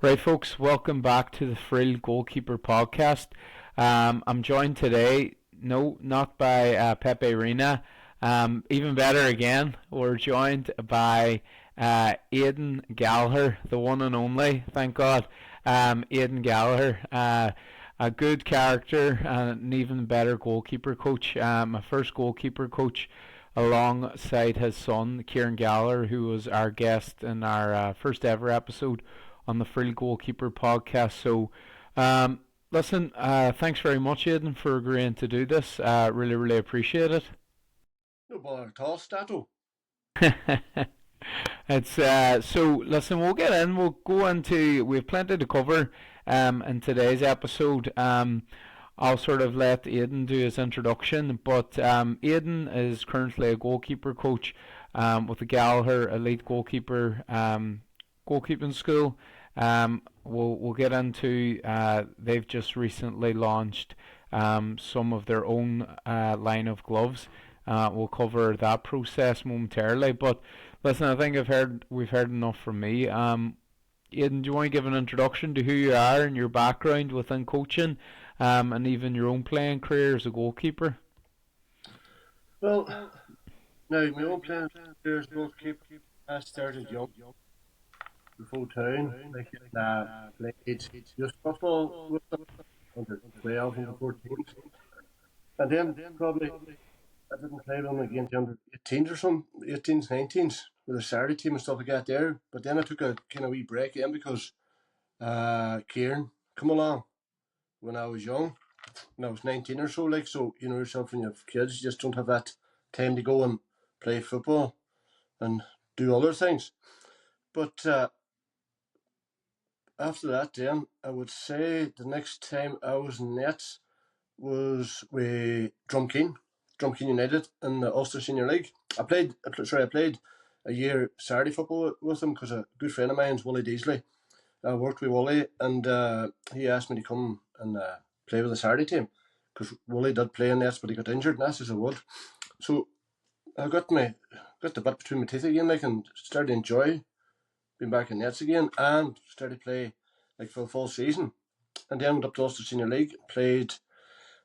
Right, folks, welcome back to the Friel Goalkeeper podcast. I'm joined today, no, not by Pepe Reina. Even better again, we're joined by Aidan Gallagher, the one and only, thank God. Aidan Gallagher, a good character and an even better goalkeeper coach. My first goalkeeper coach alongside his son, Kieran Gallagher, who was our guest in our first ever episode on the Friel Goalkeeper podcast. So, listen, thanks very much, Aidan, for agreeing to do this. Really, really appreciate it. No bother at all, Stato. It's so. Listen, we'll get in. We'll go into. We've plenty to cover in today's episode. I'll sort of let Aidan do his introduction, but Aidan is currently a goalkeeper coach with the Gallagher Elite Goalkeeper goalkeeping school. We'll get into. They've just recently launched some of their own line of gloves. We'll cover that process momentarily. But listen, I think we've heard enough from me. Aidan, do you want to give an introduction to who you are and your background within coaching, and even your own playing career as a goalkeeper? Well, now my own playing career as goalkeeper, I started young, before town. Played just football with them under 12, under 14. And then probably I didn't play them again the under 18s or some 18s, 19s with a Saturday team and stuff like that there. But then I took a kind of wee break in because Kieran come along when I was young. When I was 19 or so, like, so you know yourself when you have kids, you just don't have that time to go and play football and do other things. But after that, then I would say the next time I was in nets was with Drumkeen United in the Ulster Senior League. I played a year Saturday football with them because a good friend of mine's Wooly Deasley. I worked with Wooly and he asked me to come and play with the Saturday team because Wooly did play in nets, but he got injured and asked us I would. So I got the bit between my teeth again, like, and started to enjoy being back in nets again and started to play like for the full season. And then went up to Ulster Senior League, played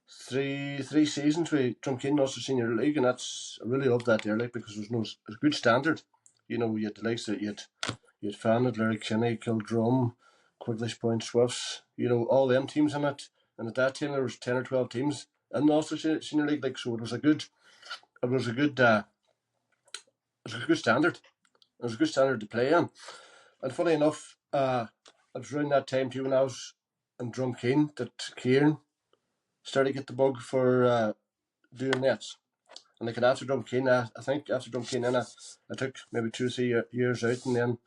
three seasons with Drumkeen Ulster Senior League, and I really loved that there, like, because it was a good standard. You know, you had the likes that you had Fannet, Larry Kinney, Kildrum, Quiglish Point, Swifts, you know, all them teams in it. And at that time there was 10 or 12 teams in the Ulster Senior League, like, so it was a good standard. It was a good standard to play in. And funny enough, it was around that time too when I was in Drumkeen that Kieran started to get the bug for doing nets. And like after Drumkeen, I think after Drumkeen, I took maybe 2 or 3 years out, and then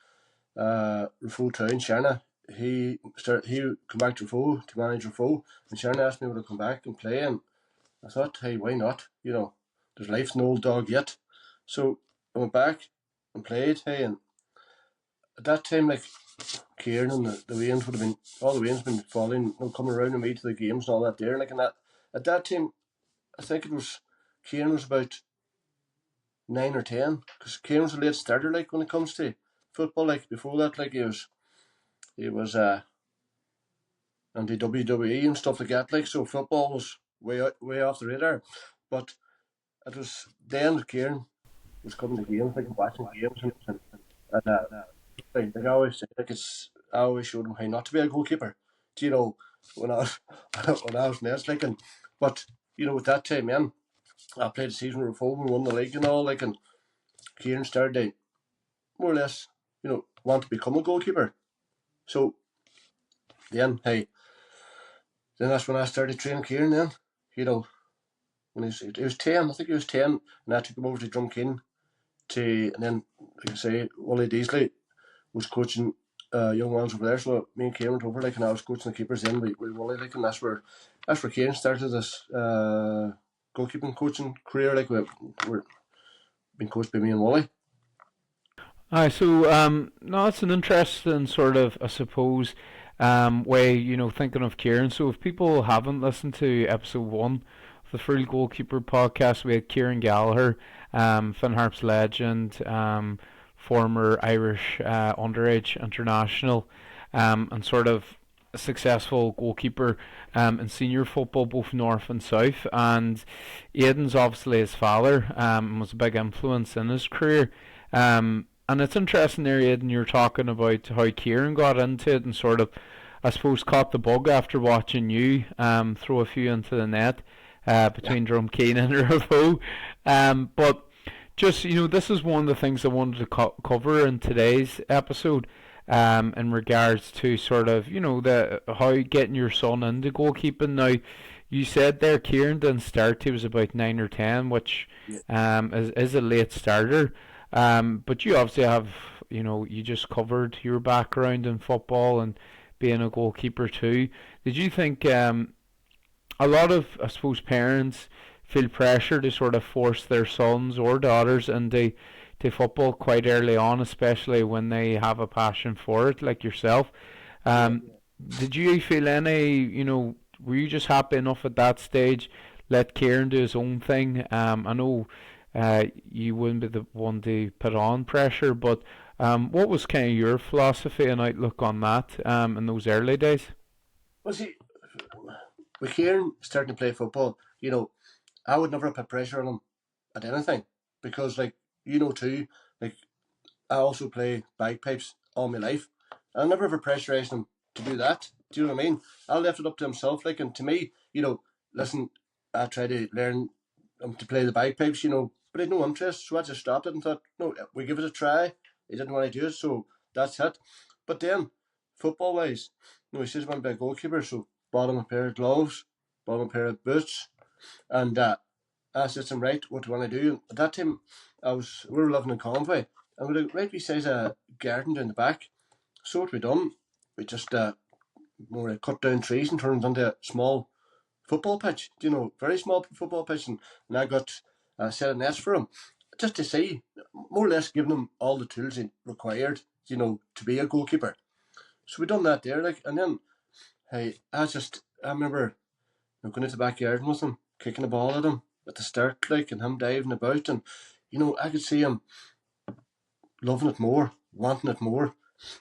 Rafo Town, Sharna, he come back to Rafo to manage Rafo, and Sharna asked me would I come back and play, and I thought, hey, why not? You know, there's life's an old dog yet. So I went back and played, hey, and at that time, like, Kieran and the Waynes would have been, all the Waynes been following, you know, coming around and me to the games and all that there, like, and that, at that time, I think it was, Kieran was about 9 or 10, because Kieran was a late starter, like, when it comes to football, like, before that, like, he was on the WWE and stuff like that, like, so football was way off the radar, but it was then Kieran was coming to games, like, watching games, and like I always say, like, I always showed him how not to be a goalkeeper. Do you know, when I was when I was nest, like, and but you know, with that time, man, I played a season with Fulham, won the league and all, like, and Kieran started to more or less, you know, want to become a goalkeeper. So then, then that's when I started training Kieran. Then, you know, when he was 10, I think he was 10, and I took him over to Drumkeen and then, like I say, Wally Deasley was coaching young ones over there. So me and Kieran went over, like, and I was coaching the keepers in with Wally, like, and that's where Kieran started this goalkeeping coaching career. Like, we're being coached by me and Wally. Aye, so no, it's an interesting sort of, I suppose, way, thinking of Kieran. So if people haven't listened to episode one of the Friel Goalkeeper podcast, we had Kieran Gallagher, Finn Harp's legend, former Irish underage international, and sort of a successful goalkeeper in senior football, both north and south. And Aidan's obviously his father, was a big influence in his career. And it's interesting there, Aidan, you're talking about how Kieran got into it and sort of, I suppose, caught the bug after watching you throw a few into the net between Drumkeen and Revo. But just, this is one of the things I wanted to cover in today's episode, in regards to sort of, the how getting your son into goalkeeping. Now, you said there Kieran didn't start, he was about 9 or 10, which is a late starter. But you obviously have, you just covered your background in football and being a goalkeeper too. Did you think a lot of, I suppose, parents feel pressure to sort of force their sons or daughters into football quite early on, especially when they have a passion for it, like yourself? Did you feel any, were you just happy enough at that stage, let Kieran do his own thing? I know you wouldn't be the one to put on pressure, but what was kind of your philosophy and outlook on that in those early days? Well, see, with Kieran starting to play football, I would never put pressure on him at anything, because, like, too, like, I also play bagpipes all my life. I never ever pressurised him to do that. Do you know what I mean? I left it up to himself. Like, and to me, listen, I try to learn to play the bagpipes, but I had no interest, so I just stopped it and thought, no, we give it a try. He didn't want to do it, so that's it. But then, football wise, he says he wanted to be a goalkeeper, so bought him a pair of gloves, bought him a pair of boots, and I said to him, right, what do you want to do? At that time, we were living in Convoy, and we were right beside a garden down the back. So what we done, we just we cut down trees and turned it into a small football pitch, very small football pitch, and I got a set of nets for him, just to see, more or less giving him all the tools he required, to be a goalkeeper. So we done that there, like, and then, hey, I remember going into the backyard with him, kicking the ball at him at the start, like, and him diving about, and I could see him loving it more, wanting it more,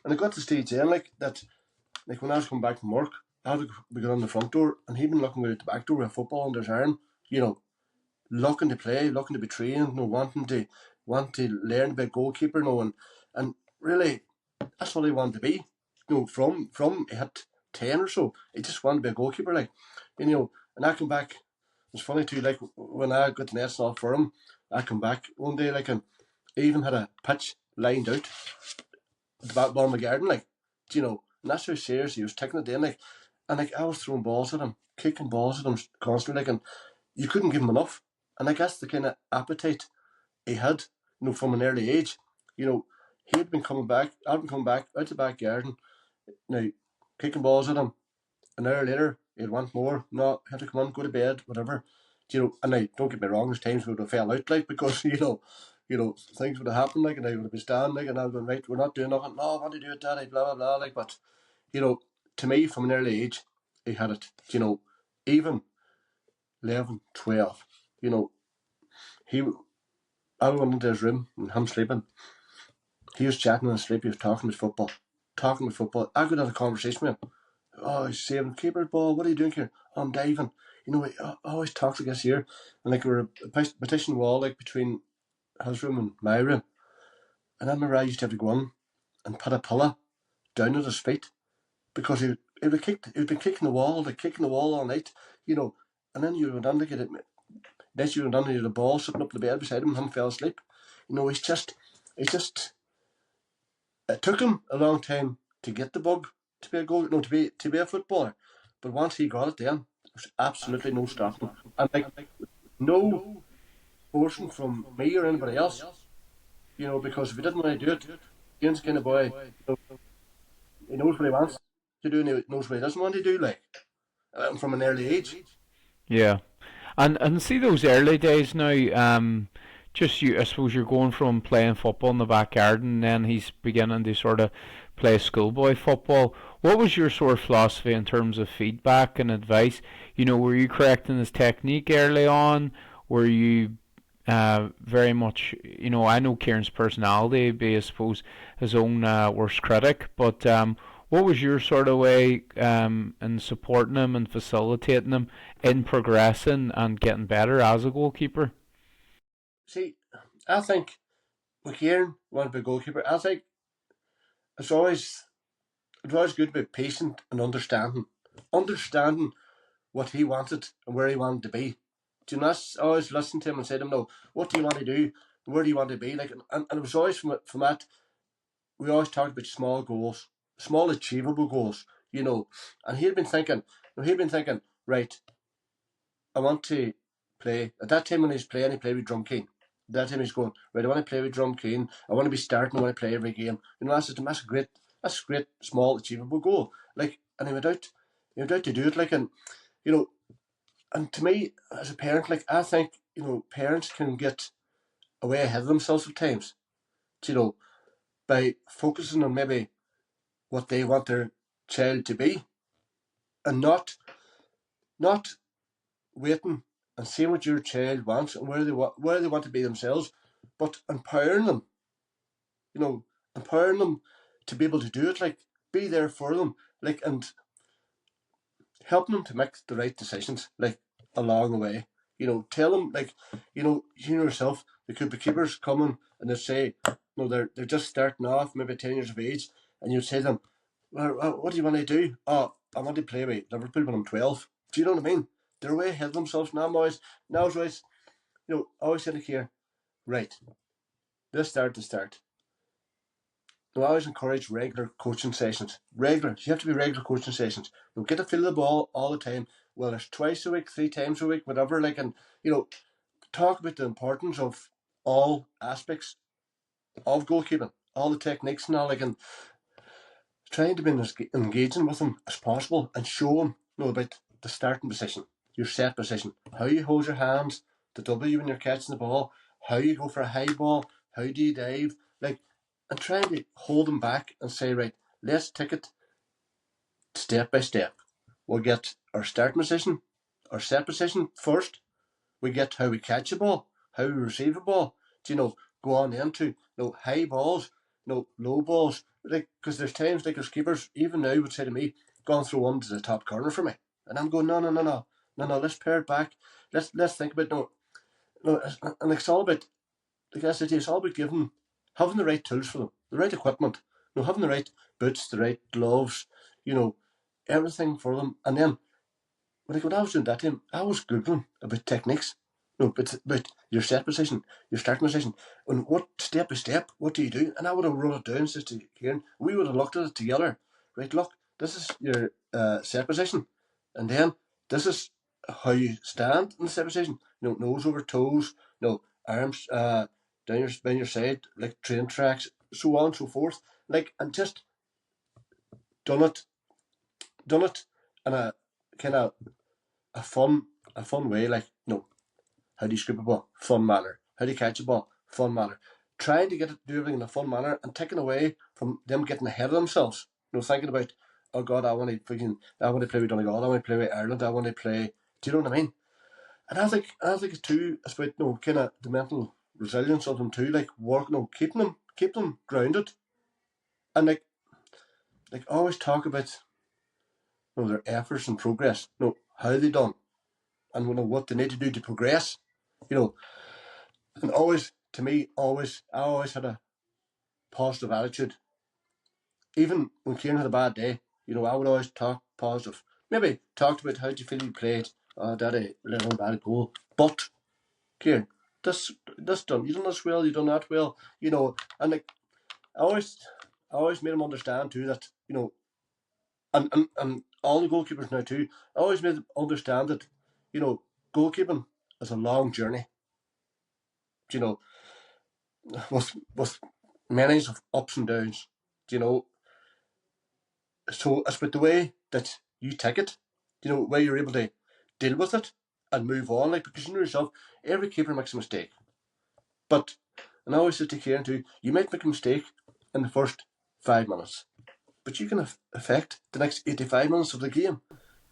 and I got to the stage then, like that, like when I was coming back from work, I would go on the front door, and he'd been looking out the back door with a football under his arm, looking to play, looking to be trained, wanting to learn to be a goalkeeper, and really, that's what he wanted to be. From he had 10 or so, he just wanted to be a goalkeeper, like, and I come back. It's funny too, like when I got the nets off for him, I come back one day, like, and he even had a pitch lined out at the back bottom of the garden, like, and that's how serious he was taking it in, like, and like I was throwing balls at him, kicking balls at him constantly, like, and you couldn't give him enough. And I guess the kind of appetite he had, from an early age, he'd been coming back, I'd been coming back out the back garden, kicking balls at him. An hour later, he'd want more. No, had to come on, go to bed, whatever. And now, don't get me wrong, there's times we would have fell out, like, because, things would have happened, like, and I would have been standing, like, and I would have been, right, we're not doing nothing. No, I want to do it, Daddy, blah, blah, blah, like, but, to me, from an early age, he had it, even 11, 12, I went into his room and him sleeping. He was chatting in his sleep, he was talking about football. I could have a conversation with him. Oh, he's saving keeper ball. What are you doing here? Oh, I'm diving. He always talks like this here. And like we're a partition wall, like between his room and my room. And I remember I used to have to go in and put a pillow down at his feet, because he'd been kicking the wall, all night, and then you went on to get it. Next you went on to get the ball sitting up the bed beside him, and him fell asleep. He's just. It took him a long time to get the bug to be a goal, to be a footballer, but once he got it, then there's absolutely no stopping, and like no forcing from me or anybody else, because if he didn't want to do it, Ian's kind of boy, he knows what he wants to do and he knows what he doesn't want to do, like, from an early age. Yeah, and see those early days now. Just I suppose you're going from playing football in the backyard, and then he's beginning to sort of play schoolboy football. What was your sort of philosophy in terms of feedback and advice? Were you correcting his technique early on? Were you very much, I know Kieran's personality be, I suppose, his own worst critic, but what was your sort of way in supporting him and facilitating him in progressing and getting better as a goalkeeper? See, I think with Kieran wanting to be a goalkeeper, I think it's always it's always good to be patient and understanding what he wanted and where he wanted to be. Do you not always listen to him and say to him, "No, what do you want to do? Where do you want to be?" Like, and it was always from that we always talked about small goals, small achievable goals, And he'd been thinking, right, I want to play. At that time when he was playing, he played with Drumkeen. At that time he's going, right, I want to play with Drumkeen. I want to be starting, I want to play every game. That's a great small achievable goal. Like, and he went out to do it, like, and you know, and to me as a parent, like, I think parents can get away ahead of themselves at times, you know, by focusing on maybe what they want their child to be, and not waiting and seeing what your child wants and where they want to be themselves, but you know, empowering them to be able to do it. Like, be there for them, like, and helping them to make the right decisions, like, along the way. Tell them, like, yourself, there could be keepers coming and they say, they're just starting off, maybe 10 years of age, and you say to them, well, what do you want to do? Oh, I want to play with Liverpool when I'm 12. Do you know what I mean? They're way ahead of themselves. Now I was always, always saying here, right, let's start to start. I always encourage regular coaching sessions. You have to be regular coaching sessions. Get a feel of the ball all the time, whether it's twice a week, 3 times a week, whatever. Like, and talk about the importance of all aspects of goalkeeping, all the techniques and all. Like, and trying to be as engaging with them as possible and show them about the starting position, your set position, how you hold your hands, the W when you're catching the ball, how you go for a high ball, how do you dive, like, and trying to hold them back and say, right, let's take it step by step. We'll get our starting position, our set position first. We get how we catch a ball, how we receive a ball. Go on into high balls, low balls. Like, because there's times, like, as keepers, even now, would say to me, "Go and throw one to the top corner for me," and I'm going, no. Let's pare it back. Let's think about and it's all about, like I said, it's all about having the right tools for them, the right equipment, having the right boots, the right gloves, everything for them, and then when I was doing that time, I was googling about techniques. No, but about your set position, your starting position, and what step by step, what do you do? And I would have wrote it down, Sister Kieran. We would have looked at it together. Right, look, this is your set position, and then this is how you stand in the set position. Nose over toes, arms down your side, like train tracks, so on and so forth. Like, and just done it, in a kind of a fun way. Like, how do you scoop a ball? Fun manner. How do you catch a ball? Fun manner. Trying to do everything in a fun manner and taking away from them getting ahead of themselves. Thinking about, oh God, I want to play with Donegal. I want to play with Ireland. I want to play. Do you know what I mean? And I think it's too. It's about kind of the mental resilience of them too. Like, work, keep them grounded, and like always talk about their efforts and progress. How they done, and what they need to do to progress. You know, And always, to me, I always had a positive attitude. Even when Kieran had a bad day, I would always talk positive. Maybe talked about how you feel you played. Oh, daddy, let on bad goal. But, Kieran, this done. You done this well, you done that well. And like, I always made him understand too that, and all the goalkeepers now too, I always made them understand that, goalkeeping is a long journey. You know, with many of ups and downs. You know, so it's about the way that you take it. Where you're able to deal with it and move on. Like, because you know yourself, every keeper makes a mistake. But, and I always say to Kieran too, you might make a mistake in the first 5 minutes, but you can affect the next 85 minutes of the game.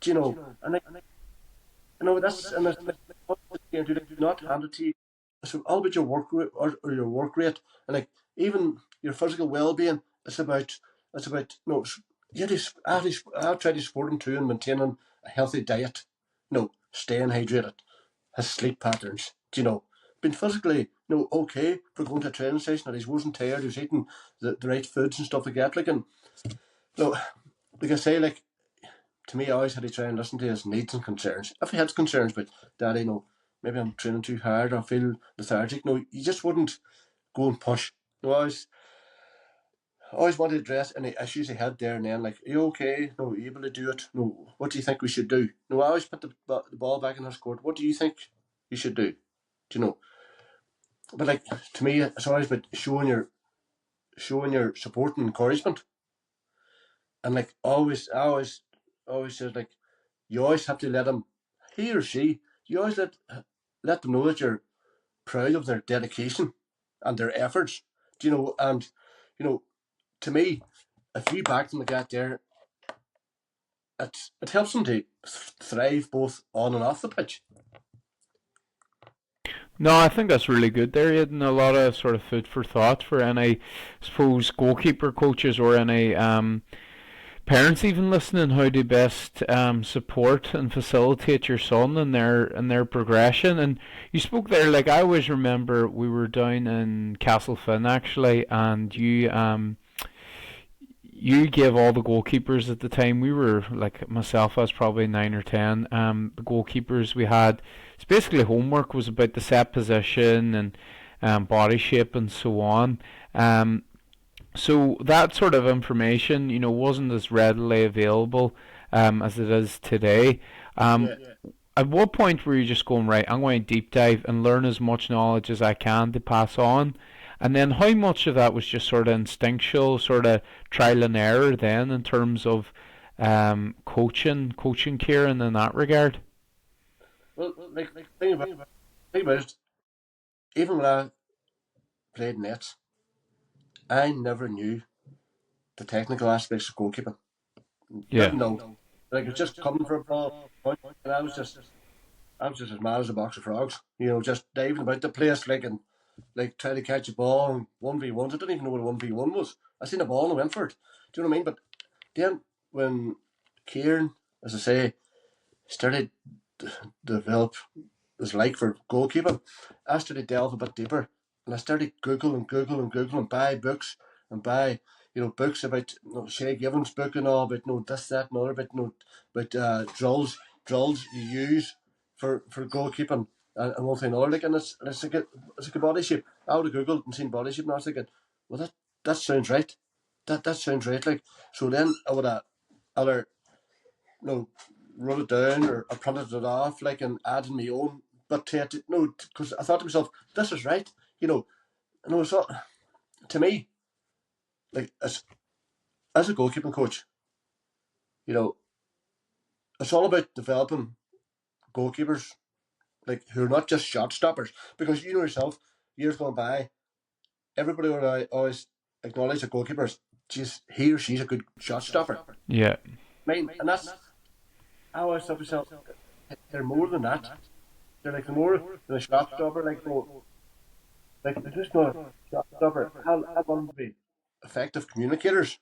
And that's Kieran too, not hand it to you it's all about your work rate or your work rate, and like even your physical well-being. It's about no. I'll try to support him too in maintaining a healthy diet. Staying hydrated, his sleep patterns. Being physically okay for going to a training session, that he wasn't tired, he was eating the right foods and stuff like that. Like I say, like to me, I always had to try and listen to his needs and concerns. If he had concerns about Daddy, maybe I'm training too hard, or I feel lethargic. You just wouldn't go and push. I always wanted to address any issues he had there and then, like, are you okay? No, are you able to do it? No, what do you think we should do? I always put the ball back in his court. What do you think you should do? But like, to me, it's always about showing your support and encouragement. And like, I always says, like, you always have to let him, he or she, you always let them know that you're proud of their dedication and their efforts. And to me, if you back them like that there, it helps them to thrive both on and off the pitch. No, I think that's really good there, Aidan. A lot of sort of food for thought for any, suppose, goalkeeper coaches or any parents even listening, how to best support and facilitate your son in their progression. And you spoke there, like I always remember we were down in Castlefin actually, and you gave all the goalkeepers at the time. We were like myself, I was probably 9 or 10. The goalkeepers we had, it's basically homework was about the set position and body shape and so on. So that sort of information, wasn't as readily available as it is today. At what point were you just going, right, I'm going to deep dive and learn as much knowledge as I can to pass on? And then how much of that was just sort of instinctual, sort of trial and error then in terms of coaching Kieran in that regard? Well, like think about it. Even when I played nets, I never knew the technical aspects of goalkeeping. Yeah. Didn't know. Like, it's just coming for a ball, and I was just as mad as a box of frogs. Just diving about the place, like trying to catch a ball and 1v1s. I didn't even know what a 1v1 was. I seen a ball and I went for it. Do you know what I mean? But then when Kieran, as I say, started to develop his like for goalkeeping, I started to delve a bit deeper, and I started Google and buy books and buy books about Shay Given's book and all about this, that, and other bit about drills you use for goalkeeping and one thing or another. Like, and it's like a body shape. I would have Googled and seen body shape, and I was thinking, well, that sounds right. That sounds right. Like, so then I would have either wrote it down or printed it off, like, and added my own. But because I thought to myself, this is right. So to me, like, as a goalkeeping coach, it's all about developing goalkeepers, like, who are not just shot stoppers. Because you know yourself, years gone by, everybody would always acknowledge a goalkeeper as he or she's a good shot stopper. Yeah. And that's, I always thought to myself, they're more than that. They're like more than a shot stopper. Like they're just not a shot stopper. I want them to be effective communicators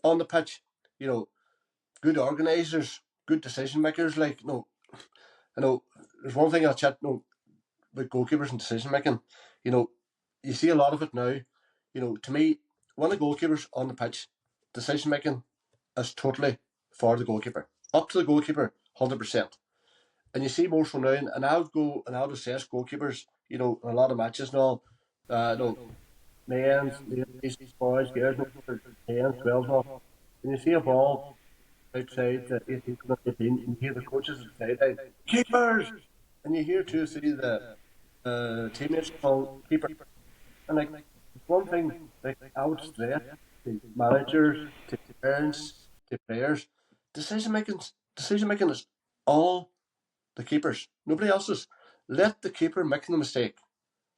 on the pitch. Good organisers, good decision makers. Like, there's one thing I'll chat about goalkeepers and decision making. You see a lot of it now. To me, when the goalkeeper's on the pitch, decision making is totally for the goalkeeper. Up to the goalkeeper, 100%. And you see more so now, and I would go and I would assess goalkeepers, in a lot of matches and all. Men's, ladies, boys, girls, 10, 12 and all. And you see a ball outside the 18, and you hear the coaches say, keepers! And you hear too, see the teammates call keeper. And like, one thing, like, I would stress to managers, to parents, to players, decision making is all the keepers, nobody else's. Let the keeper make the mistake.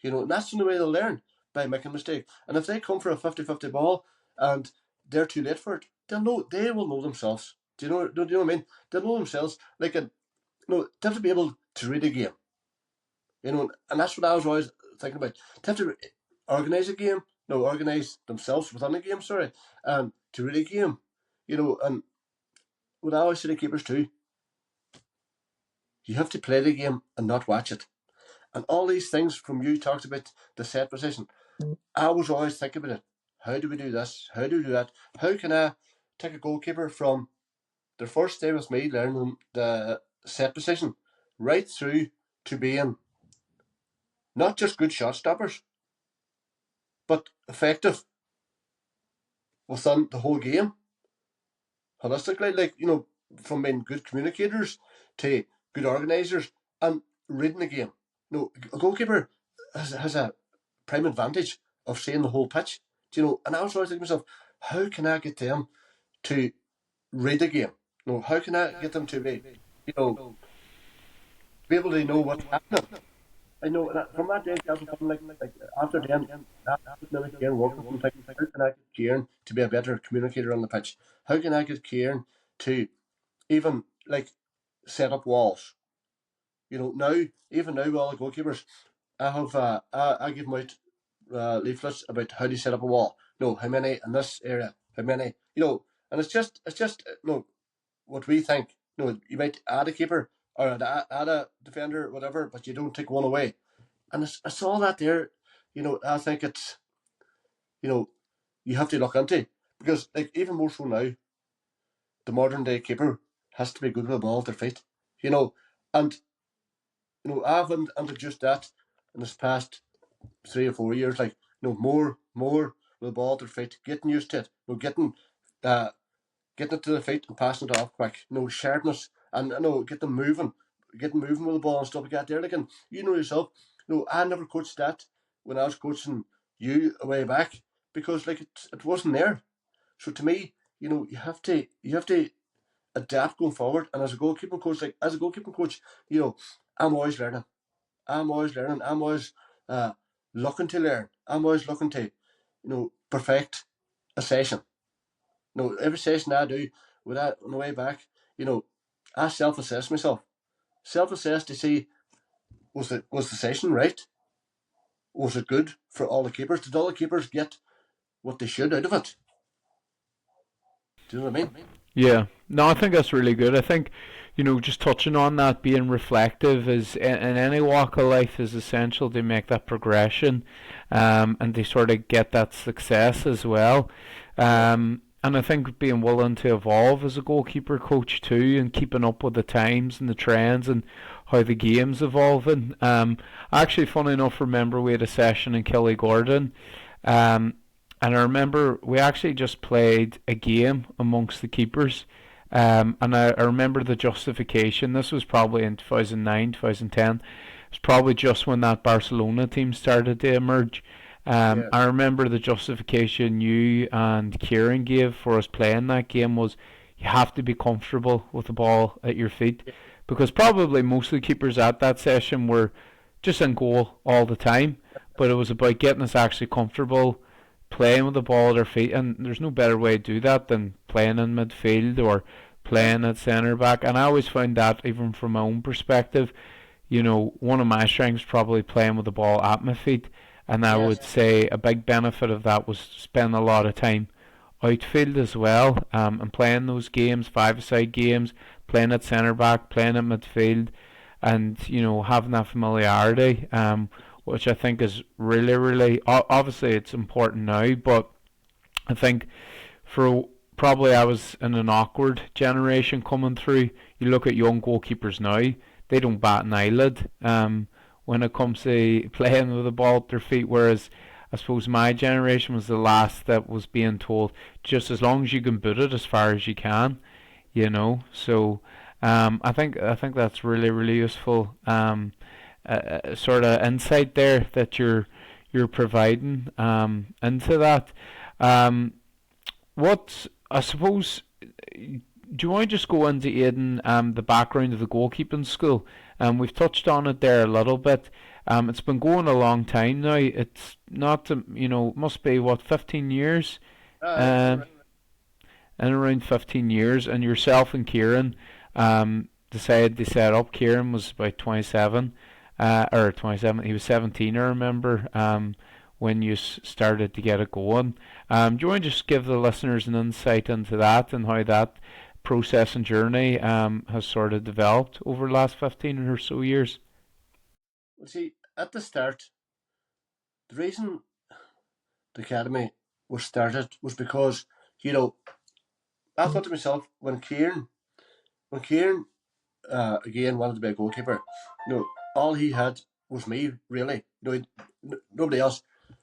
And that's the only way they'll learn, by making a mistake. And if they come for a 50-50 ball and they're too late for it, they will know themselves. Do you know what I mean? They'll know themselves. Like, they have to be able to read a game. And that's what I was always thinking about. They have to organise a game. No, organise themselves within a game. Sorry, and to read a game. And what I always say to keepers too, you have to play the game and not watch it. And all these things from you talked about the set position. I was always thinking about it. How do we do this? How do we do that? How can I take a goalkeeper from their first day with me learning the set position right through to being not just good shot stoppers, but effective within the whole game holistically. From being good communicators to good organisers and reading the game. A goalkeeper has a prime advantage of seeing the whole pitch. And I was always thinking to myself, how can I get them to read the game? How can I get them to be able to know what's happening? I know from that day, like after then, after Kieran working from thinking, how can I get Kieran to be a better communicator on the pitch? How can I get Kieran to even set up walls? Even now, all the goalkeepers, I have I give them out leaflets about how to set up a wall. How many in this area? How many? And it's just what we think. You might add a keeper or add a defender, whatever, but you don't take one away. And it's all that there. I think it's you have to look into, because even more so now, the modern day keeper has to be good with the ball at their feet. And I've introduced that in this past 3 or 4 years. More with the ball at their feet, getting used to it. Getting it to the feet and passing it off quick. Sharpness and get them moving with the ball and stuff like that. There, and yourself. I never coached that when I was coaching you a way back, because it wasn't there. So to me, you have to adapt going forward. And as a goalkeeping coach, I'm always learning. I'm always looking to learn. I'm always looking to perfect a session. Every session I do with that on the way back, I self-assess myself. Self-assess to see, was the session right? Was it good for all the keepers? Did all the keepers get what they should out of it? Do you know what I mean? Yeah, no, I think that's really good. I think, just touching on that, being reflective is in any walk of life is essential to make that progression, and to sort of get that success as well. And I think being willing to evolve as a goalkeeper coach too, and keeping up with the times and the trends and how the game's evolving. Actually, funny enough, remember we had a session in Kelly Gordon, and I remember we actually just played a game amongst the keepers. And I remember the justification. This was probably in 2009, 2010. It's probably just when that Barcelona team started to emerge. Yeah. I remember the justification you and Kieran gave for us playing that game was you have to be comfortable with the ball at your feet. Because probably most of the keepers at that session were just in goal all the time. But it was about getting us actually comfortable playing with the ball at our feet, and there's no better way to do that than playing in midfield or playing at centre back. And I always found that, even from my own perspective, one of my strengths probably playing with the ball at my feet, and I would say a big benefit of that was spending a lot of time outfield as well, and playing those games, five-a-side games, playing at centre back, playing at midfield, and having that familiarity, which I think is really, really, obviously it's important now, but I think for probably I was in an awkward generation coming through. You look at young goalkeepers now, they don't bat an eyelid when it comes to playing with the ball at their feet, whereas I suppose my generation was the last that was being told just as long as you can boot it as far as you can, so I think that's really, really useful sort of insight there that you're providing into that. What I suppose, do you want to just go into, Aidan, the background of the goalkeeping school? We've touched on it there a little bit. It's been going a long time now. It's not, must be 15 years, and around 15 years. And yourself and Kieran decided to set up. Kieran was about 27. or 27. He was 17, I remember, when you started to get it going. Do you want to just give the listeners an insight into that and how that process and journey has sort of developed over the last 15 or so years? Well, see, at the start, the reason the academy was started was because, I thought to myself, when Kieran again wanted to be a goalkeeper, all he had was me, really. Nobody else.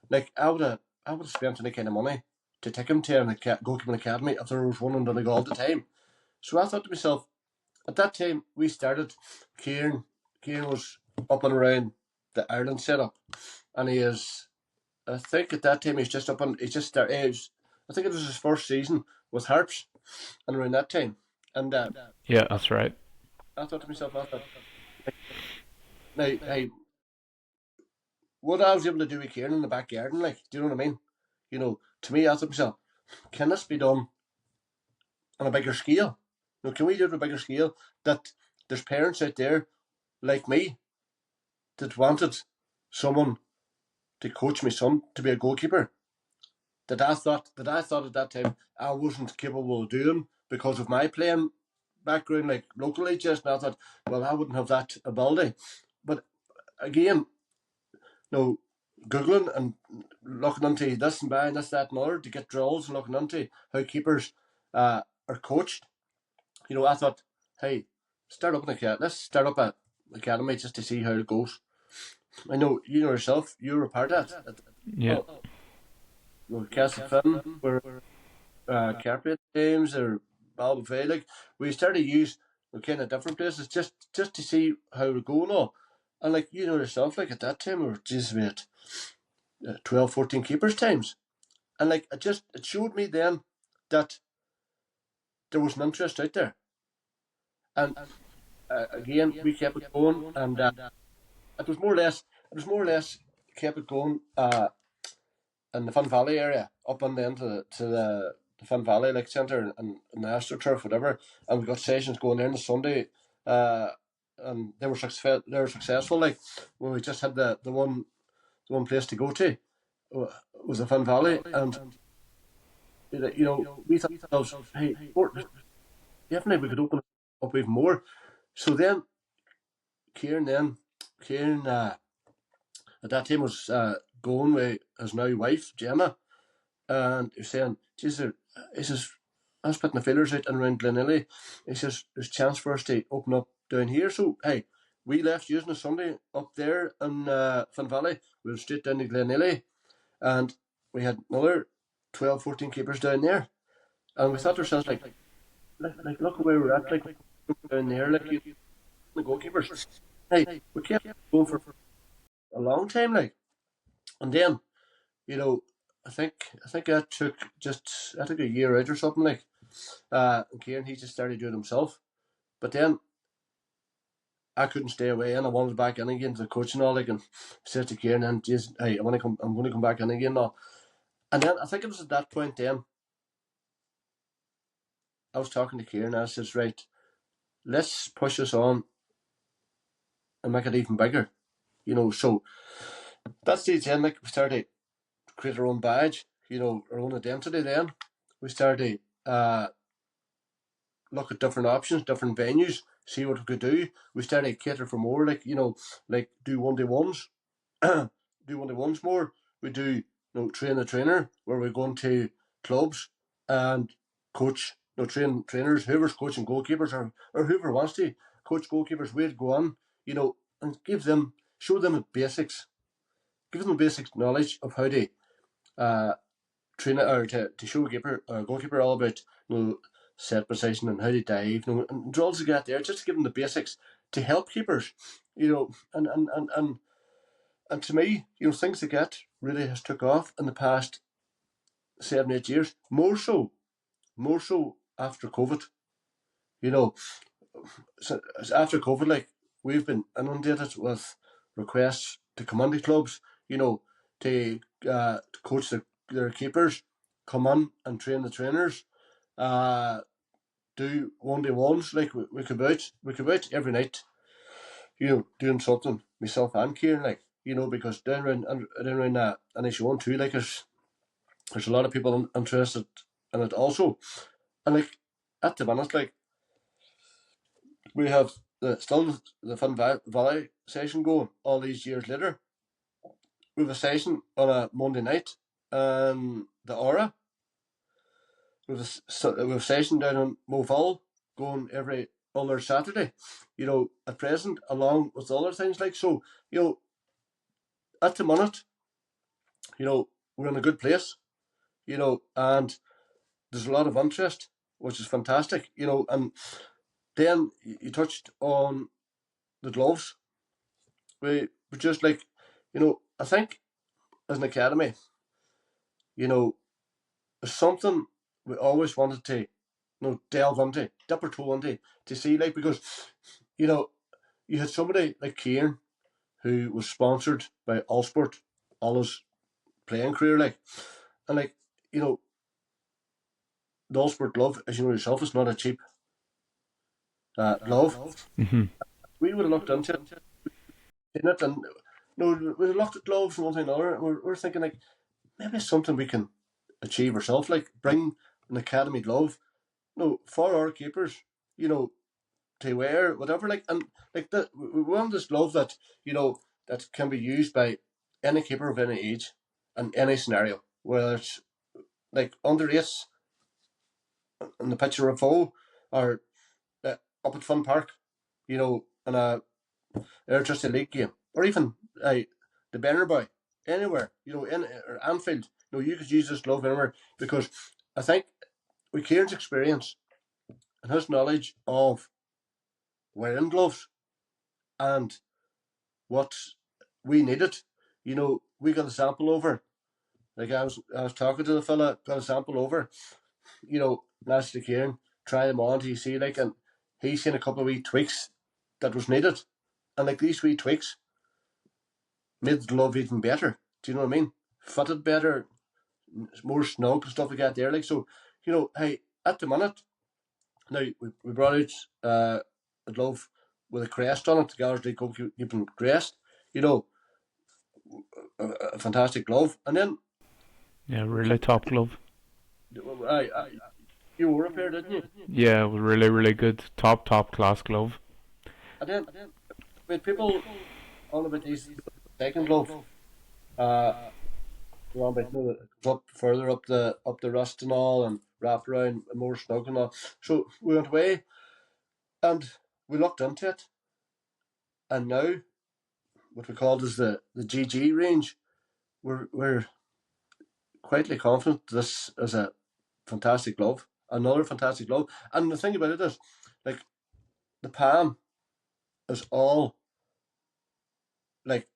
Like, I would have spent any kind of money to take him to an goalkeeping academy if there was one in Donegal at the time. So I thought to myself, at that time we started, Kieran, Kieran was up and around the Ireland setup, and he is. I think at that time he's just started. I think it was his first season with Harps, and around that time, and Yeah, I, that's right. I thought to myself, I thought, now, what I was able to do with Kieran in the backyard, and like, do you know what I mean? To me, I thought to myself, can this be done on a bigger scale? Can we do it on a bigger scale? That there's parents out there like me that wanted someone to coach my son to be a goalkeeper. That I thought at that time I wasn't capable of doing because of my playing background, like locally, just. And I thought, well, I wouldn't have that ability. But again, no, googling and looking into this and buying this, that, and other to get drills and looking into how keepers are coached. I thought, hey, start up an academy. Let's start up an academy just to see how it goes. I know you know yourself. You were a part of that. Yeah. Castlefin, where Carpet Games or Balbavay, like we started to use kind of different places just to see how we're going all. And like you know yourself, like at that time we were just about 12, 14 keepers times. And like it showed me then that there was an interest out there. And again, we kept it going, and it was more or less kept it going in the Fun Valley area, up on the end to the Fun Valley like centre and the AstroTurf, whatever. And we got sessions going there on the Sunday, uh, and they were successful. Like when we just had the one place to go to was the Fun Valley, and we thought to ourselves, hey, definitely we could open it up even more. So then Kieran at that time was going with his now wife Gemma, and he was saying, "Jesus, he says, I was putting the feelers out and around Glenelly. He says there's a chance for us to open up down here." So hey, we left using a Sunday up there in Finn Valley. We went straight down to Glenelly, and we had another 12, 14 keepers down there, and we thought to ourselves like look where we're at, like down there, like the goalkeepers. Hey, we kept going for a long time, like, and then you know, I think I took a year out or something like. And Kieran, he just started doing it himself. But then I couldn't stay away, and I wanted back in again to the coach and all. Like, and said to Kieran, and just hey, I want to come. I'm going to come back in again now. And then I think it was at that point then I was talking to Kieran. And I says, right, let's push this on and make it even bigger. So that stage then, like we started to create our own badge. Our own identity. Then we started look at different options, different venues, see what we could do. We started to cater for more, like do 1-to-1s, do 1-to-1s more. We do, train the trainer, where we're going to clubs and coach, trainers, whoever's coaching goalkeepers or whoever wants to coach goalkeepers. We'd go on, and show them the basics, give them the basic knowledge of how to uh, train it, or to show a goalkeeper all about set position and how to dive, and drills to get there, just to give them the basics to help keepers, and to me, things like that really has took off in the past 7, 8 years, more so after COVID. You know, so after COVID, like we've been inundated with requests to come into clubs, to coach their keepers, come on and train the trainers, do 1-to-1s. Like we could out every night, doing something myself and Kieran, like, because down around that and it's one too, like there's a lot of people interested in it also. And like at the minute, like we have still the Fun Valley session going all these years later. We have a session on a Monday night and the Aura. We have a session down on Mofall going every other Saturday, at present, along with other things like so, at the minute, we're in a good place, and there's a lot of interest, which is fantastic, and then you touched on the gloves. We just like, I think as an academy, there's something we always wanted to, delve into, dip our toe into, to see, like, because, you had somebody like Kieran who was sponsored by Allsport all his playing career, like, and like, the Allsport glove, as you know yourself, is not a cheap glove. Mm-hmm. We would have looked into it, and we looked at gloves and one thing and another, and we're thinking like maybe it's something we can achieve ourselves, like bring an academy glove, for our keepers, to wear, whatever, like, and like that we want this glove that that can be used by any keeper of any age and any scenario, whether it's like under eights in the pitch of foe or up at Fun Park, in a Airtrusty League game, or even the Banner Boy, anywhere, in or Anfield, you could use this glove anywhere, because I think with Kieran's experience and his knowledge of wearing gloves and what we needed, we got a sample over. Like I was talking to the fella, got a sample over, last to Kieran, try them on, to see, like, and he's seen a couple of wee tweaks that was needed, and like these wee tweaks made the glove even better. Do you know what I mean? Fitted better, more snug and stuff like that there. Like, so, hey, at the minute, now we brought out a glove with a crest on it, the Gallery Goalkeeping crest, a fantastic glove. And then, Yeah, really top glove. You wore a pair, didn't you? Yeah, it was really, really good. Top class glove. And then, with people on about these second glove, uh, around about, it goes up further up the wrist and all, and wrapped around more snug and all. So we went away and we looked into it, and now what we called is the GG range. We're quietly confident this is a fantastic glove, another fantastic glove. And the thing about it is, like, the palm is all like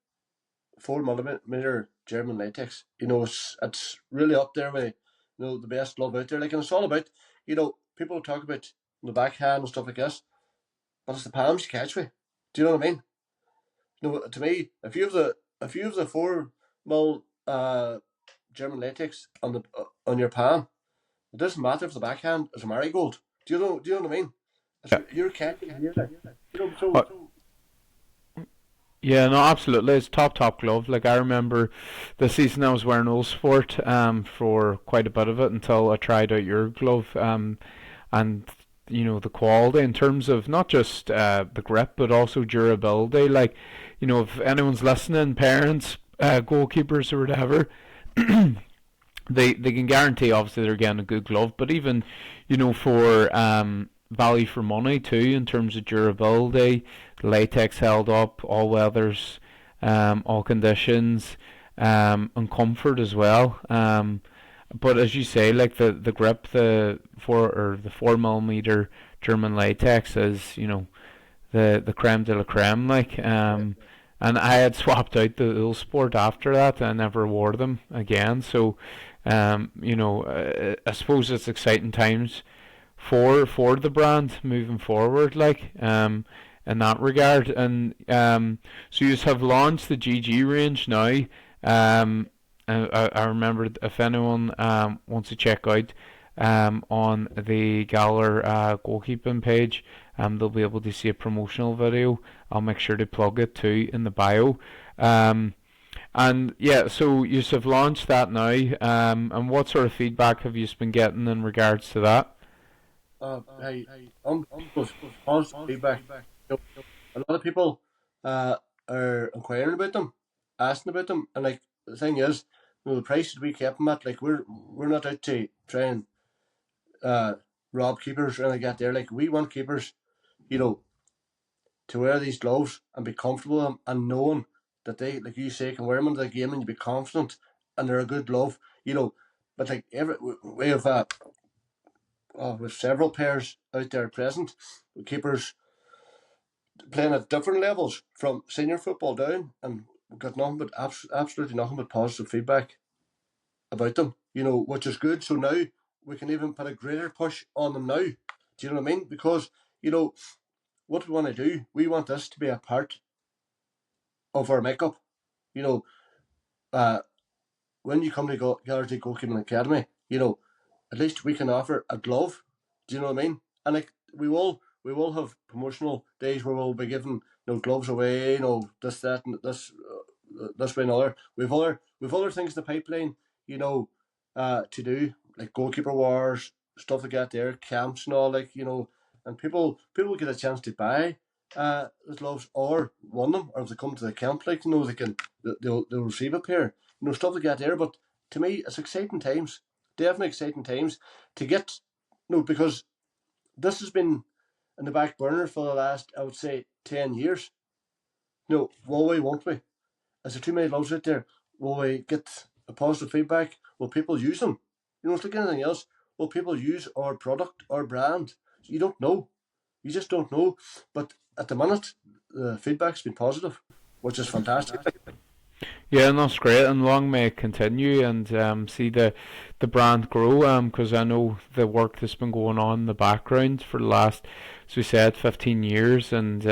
4mm German latex. It's really up there with the best glove out there. Like, and it's all about people talk about the backhand and stuff like this, but it's the palms you catch with. Do you know what I mean? To me, if you have the 4mm German latex on your palm, it doesn't matter if the backhand is a marigold. Do you know what I mean? Yeah. You're catching here, Yeah, no, absolutely. It's top glove. Like, I remember the season I was wearing Old Sport for quite a bit of it until I tried out your glove, and the quality in terms of not just the grip but also durability. Like, if anyone's listening, parents, goalkeepers or whatever, they can guarantee obviously they're getting a good glove, but even for value for money too in terms of durability, latex held up, all weathers, all conditions, and comfort as well. But as you say, like the grip, the 4mm German latex is the creme de la creme, like. And I had swapped out the Old Sport after that. I never wore them again. So, I suppose it's exciting times for the brand moving forward, like, in that regard. And so you have launched the GG range now. I remember if anyone wants to check out on the Gallagher goalkeeping page. They'll be able to see a promotional video. I'll make sure to plug it too in the bio. And yeah, so you have launched that now. And what sort of feedback have you been getting in regards to that? Hey, was positive feedback. A lot of people are inquiring about them, asking about them, and like the thing is, the prices we kept them at, like we're not out to try and rob keepers or anything like that. There, like we want keepers, to wear these gloves and be comfortable in them and knowing that they, like you say, can wear them into the game and you be confident and they're a good glove, But like we have with several pairs out there present, with keepers playing at different levels from senior football down, and we've got nothing but absolutely nothing but positive feedback about them, which is good. So now we can even put a greater push on them now. Do you know what I mean? Because, what we want to do, we want this to be a part of our makeup. When you come to Gallagher Goalkeeping Academy, at least we can offer a glove. Do you know what I mean? And like we will have promotional days where we'll be giving gloves away, this, that, and this way and other. We've other things in the pipeline, to do, like goalkeeper wars, stuff like that there, camps and all, and people get a chance to buy the gloves or won them, or if they come to the camp, they'll receive a pair, stuff like that there. But to me, it's exciting times, definitely exciting times to get, because this has been in the back burner for the last, I would say, 10 years. Will we, won't we? Is there too many gloves out there? Will we get a positive feedback? Will people use them? It's like anything else. Will people use our product, our brand? You don't know. You just don't know. But at the minute, the feedback's been positive, which is fantastic. Yeah, and that's great, and long may it continue, and see the brand grow. Because I know the work that's been going on in the background for the last, as we said, 15 years, and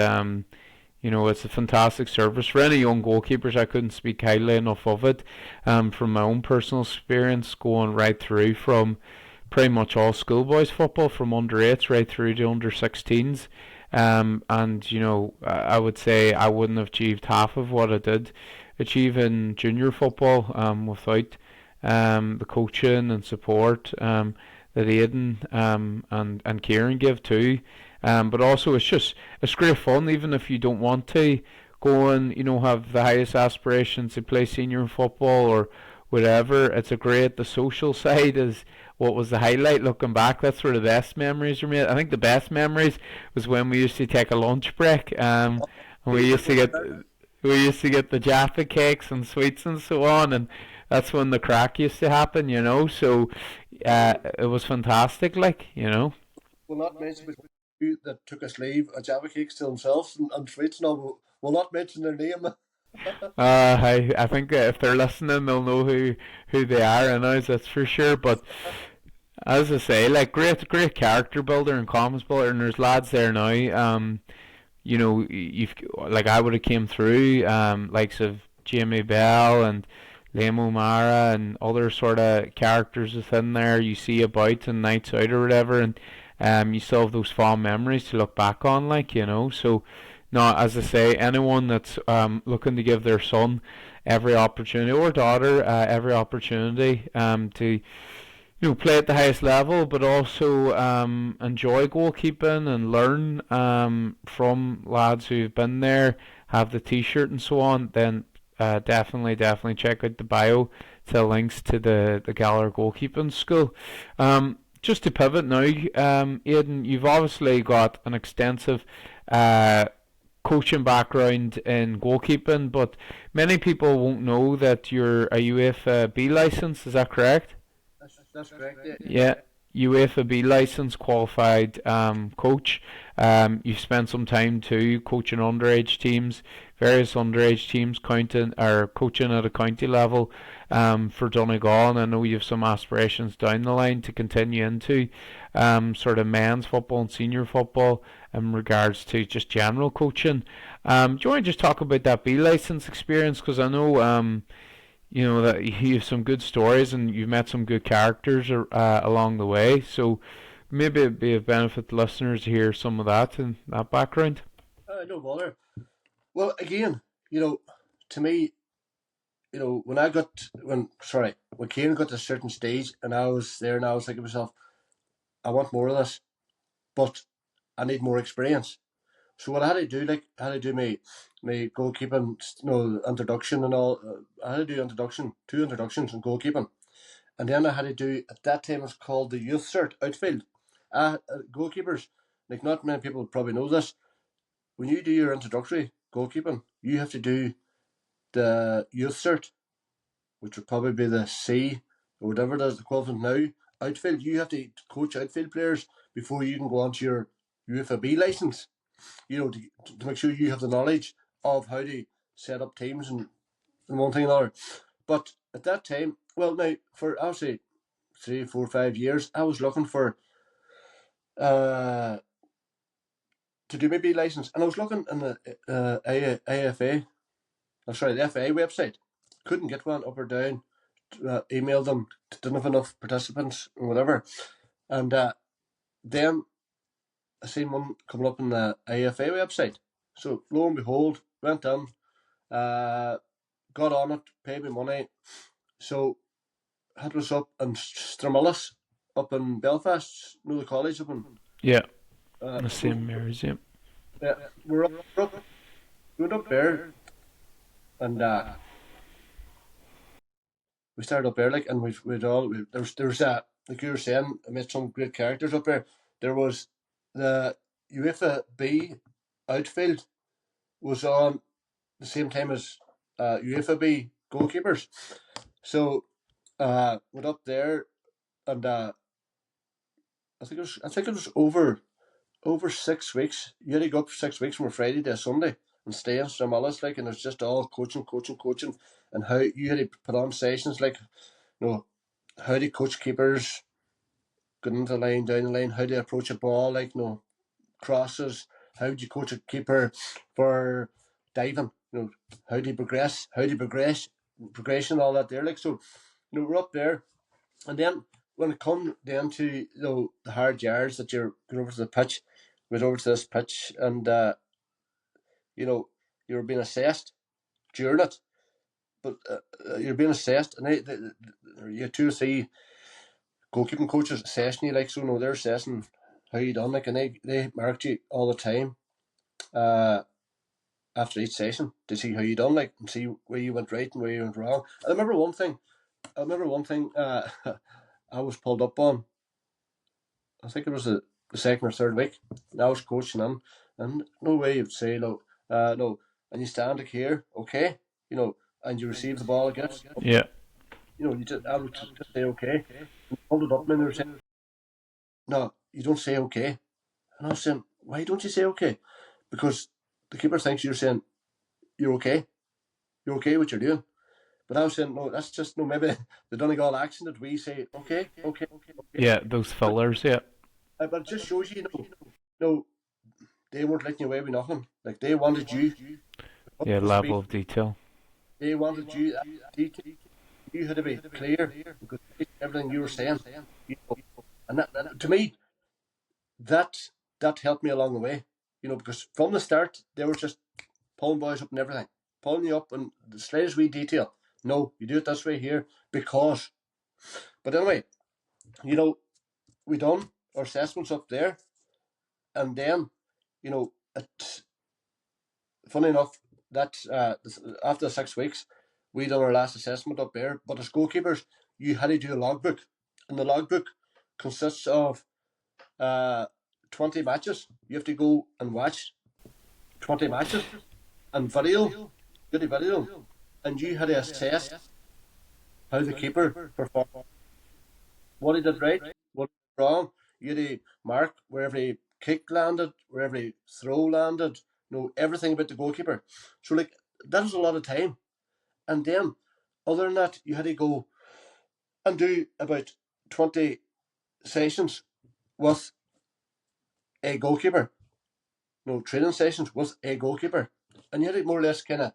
it's a fantastic service for any young goalkeepers. I couldn't speak highly enough of it. From my own personal experience, going right through from pretty much all schoolboys football, from under 8s right through to under 16s. And I would say I wouldn't have achieved half of what I did achieve in junior football without the coaching and support that Aidan and Kieran give too. But also it's great fun, even if you don't want to go and have the highest aspirations to play senior football or whatever. It's the social side is what was the highlight looking back. That's where the best memories are made. I think the best memories was when we used to take a lunch break. And we used to get the Jaffa cakes and sweets and so on, and that's when the crack used to happen. So it was fantastic, We'll not mention that took us leave a Java cakes to themselves and sweets. No, we'll not mention their name. I think if they're listening, they'll know who they are, and that's for sure. But as I say, great character builder and comms builder, and there's lads there now. You've I would have came through, likes of Jamie Bell and Liam O'Mara and other sort of characters within there you see about and nights out or whatever, and you still have those fond memories to look back on, So, no, as I say, anyone that's looking to give their son every opportunity or daughter every opportunity to play at the highest level, but also enjoy goalkeeping and learn from lads who've been there, have the T-shirt and so on, then definitely check out the bio to links to the Gallagher Goalkeeping School. Just to pivot now, Aidan, you've obviously got an extensive coaching background in goalkeeping, but many people won't know that you're a UEFA B license. Is that correct? That's correct. Yeah, UEFA B license qualified coach. You've spent some time too coaching underage teams, various underage teams, coaching at a county level for Donegal. And I know you have some aspirations down the line to continue into sort of men's football and senior football in regards to just general coaching. Do you want to just talk about that B license experience? Because I know you know that you have some good stories and you've met some good characters along the way. So maybe it'd be a benefit to listeners to hear some of that and that background. No bother. Well, again, to me, when Kieran got to a certain stage and I was there and I was thinking to myself, I want more of this, but I need more experience. So what I had to do, like, I had to do my goalkeeping, introduction and all. I had to do two introductions in goalkeeping, and then I had to do, at that time it was called the youth cert outfield. Goalkeepers, like, not many people probably know this. When you do your introductory goalkeeping, you have to do the youth cert, which would probably be the C or whatever it is, the equivalent now. Outfield, you have to coach outfield players before you can go on to your UEFA B license. To make sure you have the knowledge of how to set up teams and one thing and another. But at that time, well, now for obviously 3, 4, 5 years, I was looking for uh to do my B license, and I was looking in the AFA, the FA website. Couldn't get one up or down. Emailed them, didn't have enough participants or whatever, and then I seen one coming up in the AFA website. So lo and behold, went in, got on it, paid me money. So it was up in Stramillis, up in Belfast, the college up in. Yeah, the So same areas. Yeah. yeah, we went up there, and we started up there, like, and there's like you were saying, I met some great characters up there. There was the UEFA B outfield was on the same time as UEFA B goalkeepers. So went up there, and I think it was over 6 weeks. You had to go up 6 weeks from a Friday to a Sunday and stay in Stramalis, like, and it's just all coaching, and how you had to put on sessions, like, how to coach keepers, going into the line, down the line, how to approach a ball, like, crosses, how do you coach a keeper for diving, how do you progression, all that there, like, so, we're up there, and then when it come down to, the hard yards that you're going over to the pitch, went over to this pitch, and you were being assessed during it, but you're being assessed, and you had 2 or 3 goalkeeping coaches assessing you, like, so, they're assessing how you done, like, and they marked you all the time after each session to see how you done, like, and see where you went right and where you went wrong. I remember one thing. I was pulled up on. I think it was the second or third week. And I was coaching them, and no way you'd say, no, no, and you stand here, okay, and you receive the ball again. Yeah. I would just say okay. And pulled it up, and they were saying, no, you don't say okay. And I was saying, why don't you say okay? Because the keeper thinks you're saying you're okay. You're okay what you're doing. But I was saying, no, that's just, no, maybe the Donegal accent that we say, okay, okay, okay. Yeah, those fillers. Yeah. But it just shows you, no, they weren't letting you away with nothing. Like, they wanted you. Yeah, level of detail. They wanted you. You had to be clear because everything you were saying. And to me, that helped me along the way. Because from the start, they were just pulling boys up and everything. Pulling you up and the slightest wee detail. No, you do it this way here because. But anyway, we done our assessments up there, and then, funny enough, that after 6 weeks, we done our last assessment up there. But as goalkeepers, you had to do a logbook, and the logbook consists of 20 matches. You have to go and watch 20 matches and video, and you had to assess how the keeper performed, what he did right, what he did wrong. You had to mark where every kick landed, where every throw landed, everything about the goalkeeper. So, like, that was a lot of time. And then, other than that, you had to go and do about 20 sessions with a goalkeeper. Training sessions with a goalkeeper. And you had to more or less kind of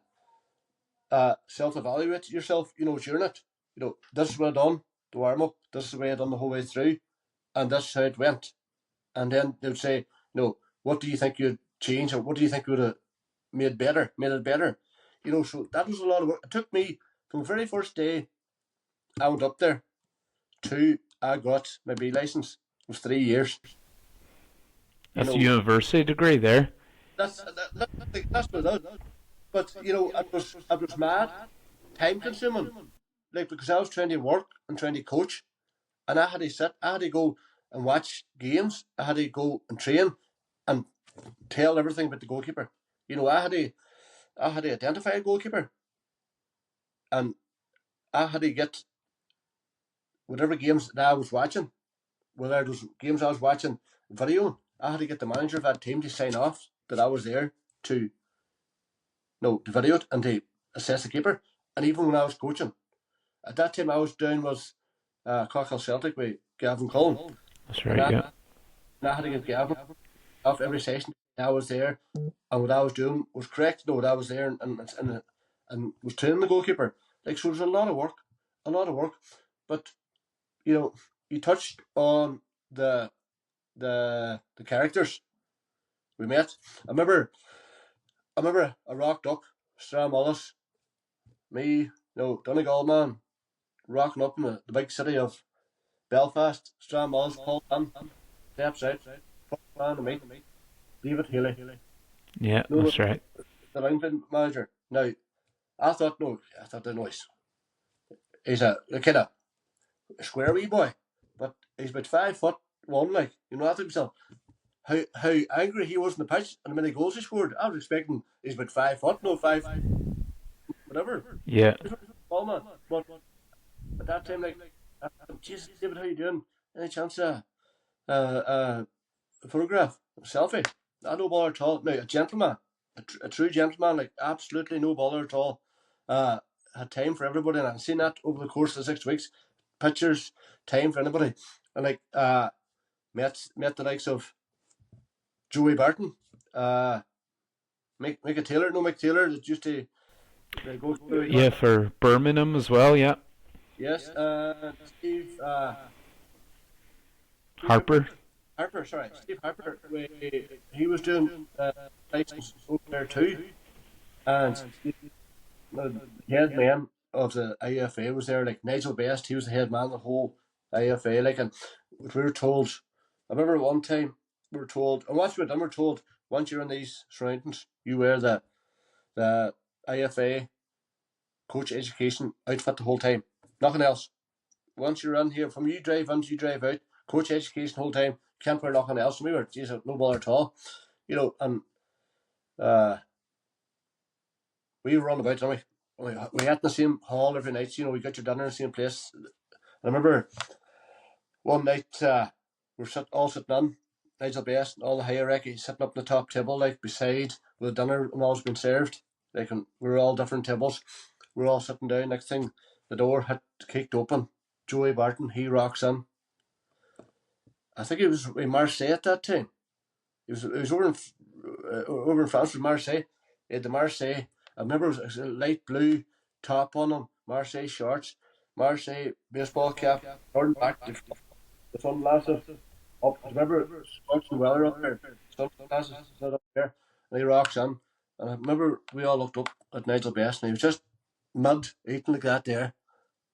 self-evaluate yourself, during it. This is what I done, the warm-up, this is the way I done the whole way through, and this is how it went. And then they would say, what do you think you'd change, or what do you think you would have made it better? So that was a lot of work. It took me from the very first day I went up there to I got my B license. It was 3 years. That's a university degree there. That's what it is. But it was mad, time consuming. Like, because I was trying to work and trying to coach, and I had to go and watch games. I had to go and train and tell everything about the goalkeeper. I had to identify a goalkeeper, and I had to get whatever games that I was watching, whether those games I was watching video, I had to get the manager of that team to sign off that I was there to video it and to assess the keeper. And even when I was coaching, at that time I was down with Cockhill Celtic with Gavin Cullen. That's right, yeah. And I had to get Gavin off every session. I was there, and what I was doing was correct. That I was there and was training the goalkeeper. Like, so there's a lot of work. But you touched on the characters we met. I remember I rocked up Stramullis, me, Donegal man, rocking up in the big city of Belfast. Stramullis, Paul Dunn, steps out, first man to meet David Healy. Yeah, that's right. The lineman manager. Now, I thought the noise. He's a kind of square wee boy, but he's about 5'1", like, I thought to myself, how angry he was in the pitch and how many goals he scored. I was expecting he's about 5 foot, no 5, whatever. Yeah. Ball man. But at that time, like, Jesus, David, how you doing? Any chance of a photograph, a selfie? No bother at all. Now, a gentleman, a true gentleman, like, absolutely no bother at all. Had time for everybody, and I've seen that over the course of the 6 weeks. Pictures, time for anybody, and like met the likes of Joey Barton, Mick Taylor that used to go through. Yeah, for Birmingham as well, yeah. Yes, Steve Harper. Steve Harper. He was doing license over there too, and the head man of the IFA was there, like Nigel Best. He was the head man of the whole IFA, like, and we were told. I remember one time we were told, and once we were done, we were told, once you're in these surroundings, you wear the IFA coach education outfit the whole time. Nothing else. Once you're in here, from you drive in to you drive out, coach education the whole time. Can't wear nothing else. And we were, Jesus, no bother at all. And we were on about, didn't we? We had in the same hall every night. We got your dinner in the same place. I remember one night we were all sitting in, Nigel Best and all the hierarchy sitting up on the top table, like beside where the dinner and all's been served. Like, we were all different tables. We were all sitting down. Next thing, the door had kicked open. Joey Barton, he rocks in. I think it was in Marseille at that time. It was over in France with Marseille. He had the Marseille. I remember it was a light blue top on him, Marseille shorts, Marseille baseball cap, turned back, the sunglasses up. I remember Sparks and Weller up there, sunglasses up there, and he rocks in. And I remember we all looked up at Nigel Best, and he was just mid eating like that there,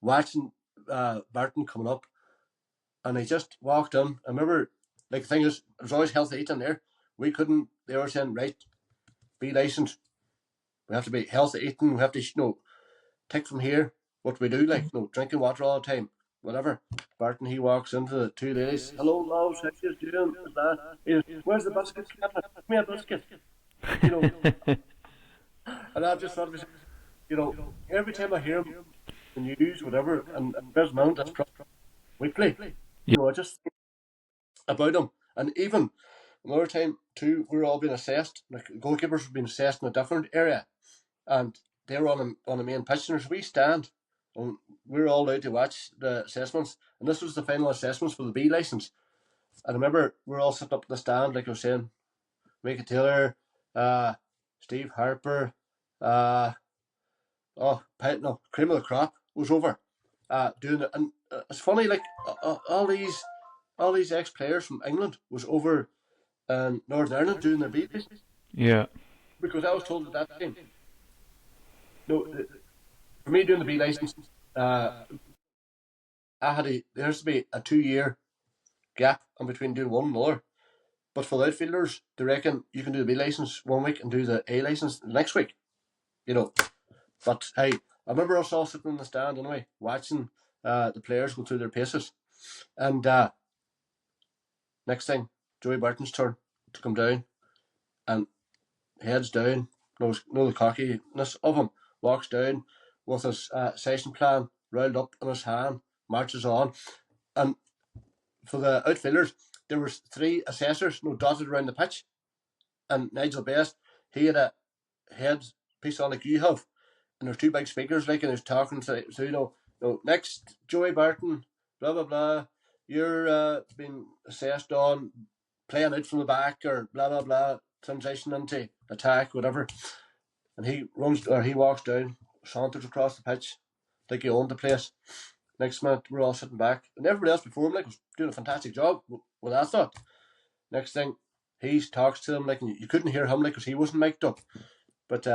watching Barton coming up, and he just walked in. I remember, like, the thing is, there was always healthy eating there. They were saying, right, be licensed. We have to be healthy eating. We have to, take from here what we do, like, drinking water all the time, whatever. Barton, he walks into the two ladies. Hello, loves, how you doing? Where's the biscuit? Give me a biscuit. And I just thought, every time I hear him, the news, whatever, and there's Mount, that's weekly. I just think about him. And even another time too, we were all being assessed. Like, goalkeepers were being assessed in a different area, and they were on the main pitch. And we stand, and we were all out to watch the assessments. And this was the final assessments for the B license. And I remember we were all sitting up in the stand, like I was saying, Mick Taylor, Steve Harper, no, cream of the crop was over. Doing it, and it's funny, like all these ex players from England was over in Northern Ireland doing their B license, Yeah. because I was told at that time, no, for me doing the B license, uh, there has to be a 2 year gap in between doing one and another. But for the outfielders, they reckon you can do the B license 1 week and do the A license the next week. But hey, I remember us all sitting in the stand anyway, watching the players go through their paces. And next thing, Joey Barton's turn to come down, and heads down, knows the cockiness of him, walks down with his session plan rolled up in his hand, marches on. And for the outfielders, there was 3 assessors dotted around the pitch. And Nigel Best, he had a headpiece on like you have, and there's 2 big speakers like, and he's talking to next Joey Barton, blah blah blah, you're being assessed on playing out from the back, or blah blah blah, transition into attack, whatever. And he walks down, saunters across the pitch like he owned the place. Next minute, we're all sitting back, and everybody else before him was doing a fantastic job. What I thought. Next thing, he talks to him like, and you couldn't hear him like, because he wasn't mic'd up, but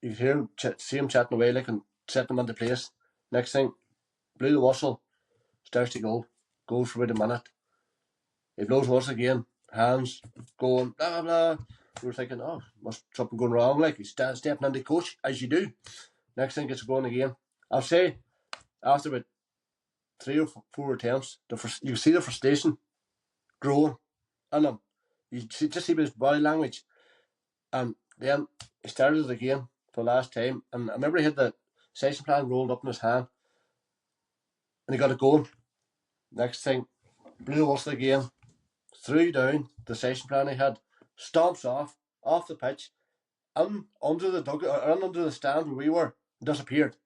you could hear him, see him chatting away like, and setting him into place. Next thing, blew the whistle, starts to go, goes for about a minute. He blows the whistle again, hands going, blah blah blah. We were thinking, must something going wrong, like he's stepping into coach as you do. Next thing, gets going again. I'll say, after about 3 or 4 attempts, you see the frustration growing in him. You just see his body language. And then he started it again for the last time. And I remember he had the session plan rolled up in his hand, and he got it going. Next thing, blew the whistle again, threw down the session plan he had, stomps off the pitch, and under the dugout, or under the stand where we were, disappeared.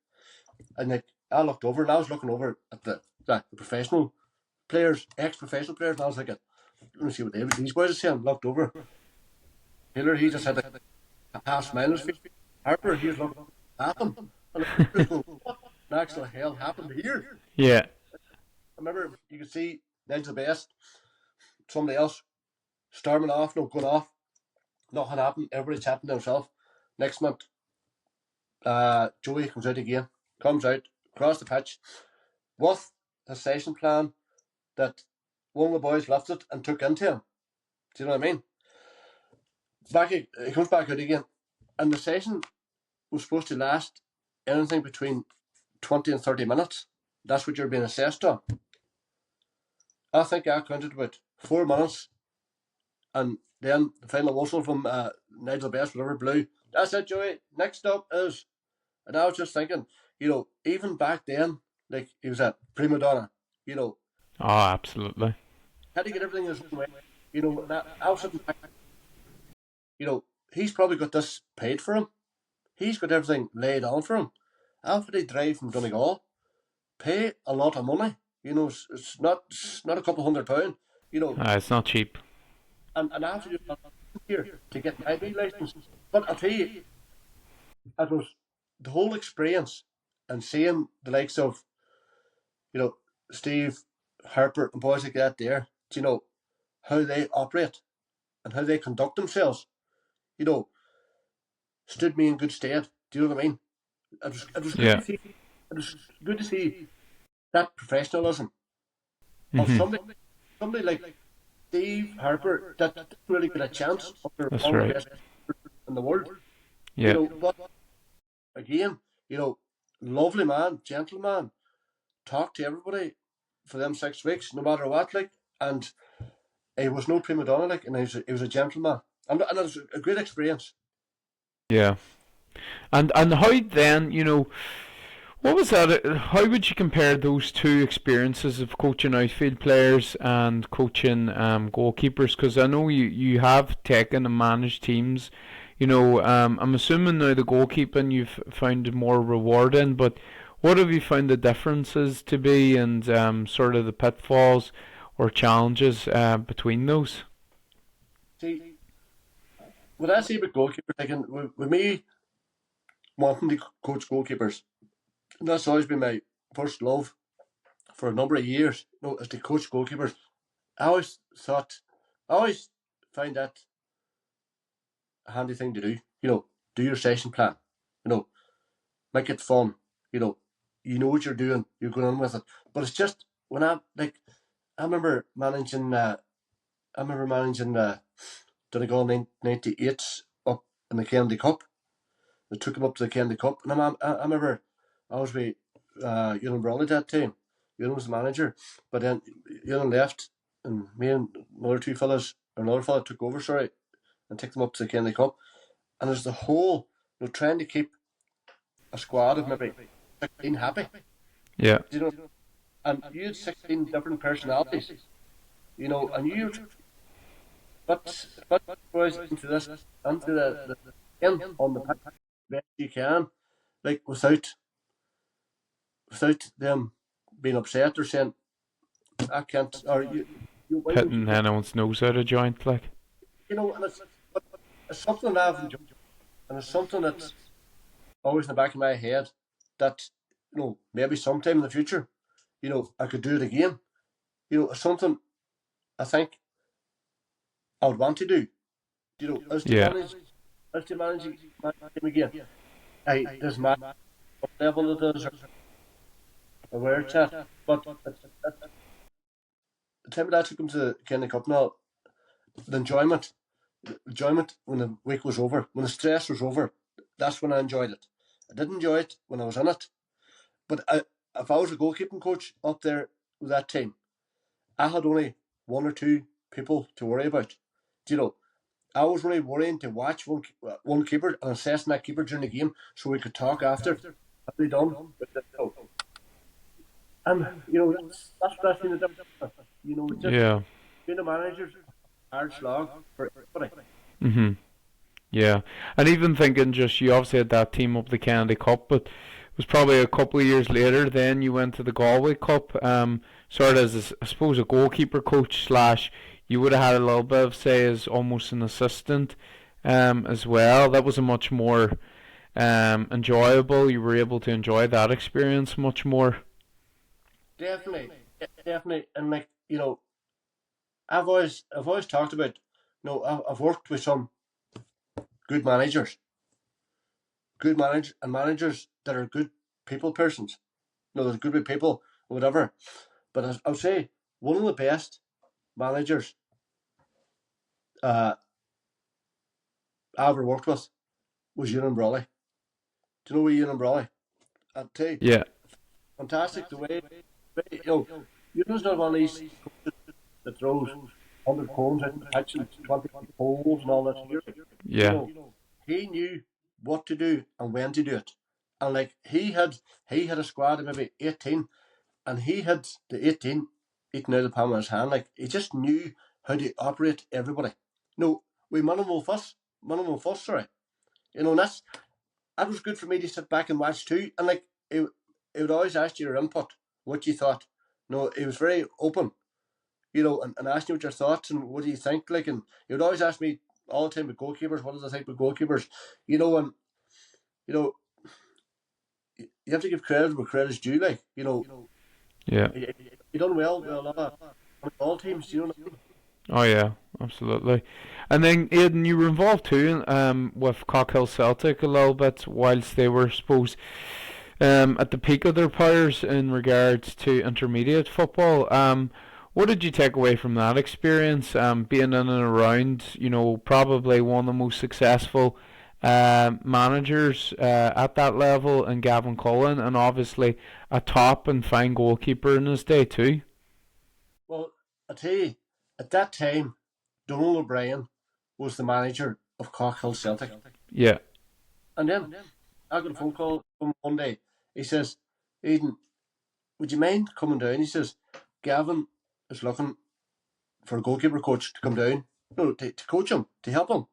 And I looked over, and I was looking over at the professional players, ex-professional players, and I was thinking, let me see what these boys are saying. Looked over. Taylor, he just had a half smile on his face. Harper, he was looking at him. And I was going, what the actual hell happened here? Yeah. I remember you could see Ned's the best, somebody else storming off, going off. Nothing happened. Everybody chatting to himself. Next month, Joey comes out across the pitch with a session plan that one of the boys lifted and took into him. Do you know what I mean? He comes back out again, and the session was supposed to last anything between 20 and 30 minutes. That's what you're being assessed on. I think I counted about 4 minutes, and then the final whistle from Nigel Best, whatever, blew. That's it, Joey. Next up is, and I was just thinking, even back then, like, he was a prima donna, Oh, absolutely. had to get everything his own way. I was sitting back, he's probably got this paid for him. He's got everything laid on for him. After they drive from Donegal, pay a lot of money. It's not a couple £100. It's not cheap. And I have to do that here to get my B license. But I'll tell you, it was the whole experience, and seeing the likes of, Steve, Harper, and boys like that there, how they operate and how they conduct themselves, stood me in good stead. Do you know what I mean? It was good to see. It was good to see that professionalism of somebody like Steve Harper that didn't really get a chance of their That's right. best in the world. Yeah. But again, lovely man, gentleman, talked to everybody for them 6 weeks, no matter what, like, and he was no prima donna, like, and he was a gentleman, and it was a great experience. Yeah. And how then, what was that? How would you compare those 2 experiences of coaching outfield players and coaching goalkeepers? Because I know you have taken and managed teams. I'm assuming now the goalkeeping you've found more rewarding, but what have you found the differences to be, and sort of the pitfalls or challenges between those? See, what I say about goalkeepers, with me, wanting to coach goalkeepers. And that's always been my first love for a number of years, is to coach goalkeepers. I always find that a handy thing to do. Do your session plan. Make it fun. You know what you're doing. You're going on with it. But it's just when I remember managing. Donegal 98 up in the Kennedy Cup. They took him up to the Kennedy Cup, and I remember I was with Aidan Gallagher at that time. Aidan was the manager, but then Aidan left, and me and another fella took over. Sorry, and took them up to the Kennedy Cup. And there's the whole, trying to keep a squad of maybe 16 happy. Yeah. And you had 16 different personalities. And you but boys into the in on the pitch best you can, like without them being upset or saying I can't, or you Hitting anyone's nose out of joint, like. And it's something I've enjoyed, and it's something that's always in the back of my head that maybe sometime in the future, I could do it again. It's something I think I would want to do. As to manage him again. It doesn't matter what level it is or where it's at. But the time that I took him to the Kennedy Cup now, the enjoyment when the week was over, when the stress was over, that's when I enjoyed it. I didn't enjoy it when I was in it. But if I was a goalkeeping coach up there with that team, I had only one or two people to worry about. I was really worrying to watch one keeper and assessing that keeper during the game so we could talk after. Have they done? And that's been the difference. Being a manager's hard slog for everybody. Yeah, and even thinking, just you obviously had that team up the Kennedy Cup, but it was probably a couple of years later. Then you went to the Galway Cup, sort of as I suppose a goalkeeper coach / you would have had a little bit of say as almost an assistant, as well. That was a much more enjoyable. You were able to enjoy that experience much more. Definitely, and I've always talked about. I've worked with some good managers, and managers that are good people persons. They're good with people, whatever. But I would say one of the best managers I ever worked with was Aidan Gallagher. Do you know Aidan Gallagher? I'd tell you, yeah, fantastic the way. Aidan's not one of these that throws 100 cones out in the pitch and 20 holes and all that. Yeah. He knew what to do and when to do it, and he had a squad of maybe 18, and he had the 18 eating out of the palm of his hand. He just knew how to operate everybody. We minimal fuss. Sorry, and that was good for me to sit back and watch too. And it would always ask you your input, what you thought. It was very open, and asking what your thoughts and what do you think. And he would always ask me all the time with goalkeepers, what does I think with goalkeepers? And you have to give credit where credit's due. Yeah. He done well with a lot of all teams. What I mean? Oh yeah, absolutely. And then Aidan, you were involved too, with Cockhill Celtic a little bit whilst they were, suppose, at the peak of their powers in regards to intermediate football. What did you take away from that experience? Being in and around, probably one of the most successful managers at that level, and Gavin Cullen, and obviously a top and fine goalkeeper in his day too. Well, I tell you, at that time, Donald O'Brien was the manager of Cockhill Celtic. Yeah. And then I got a phone call from one day. He says, Aidan, would you mind coming down? He says, Gavin is looking for a goalkeeper coach to come down. To coach him, to help him.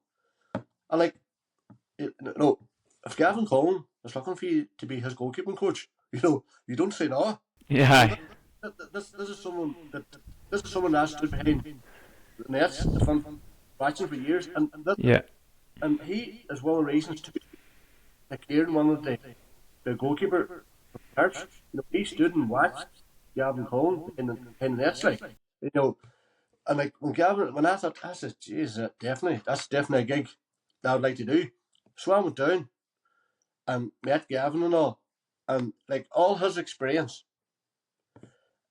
And if Gavin Cullen is looking for you to be his goalkeeping coach, you don't say no. Yeah. This is someone that stood behind the nets, watching for years, and he is one of the reasons too like Kieran, one of the goalkeeper from Hearts, he stood and watched Gavin Cohen in the nets, like, and like when I thought, I said, geez, that's definitely a gig that I would like to do. So I went down and met Gavin and all, and like all his experience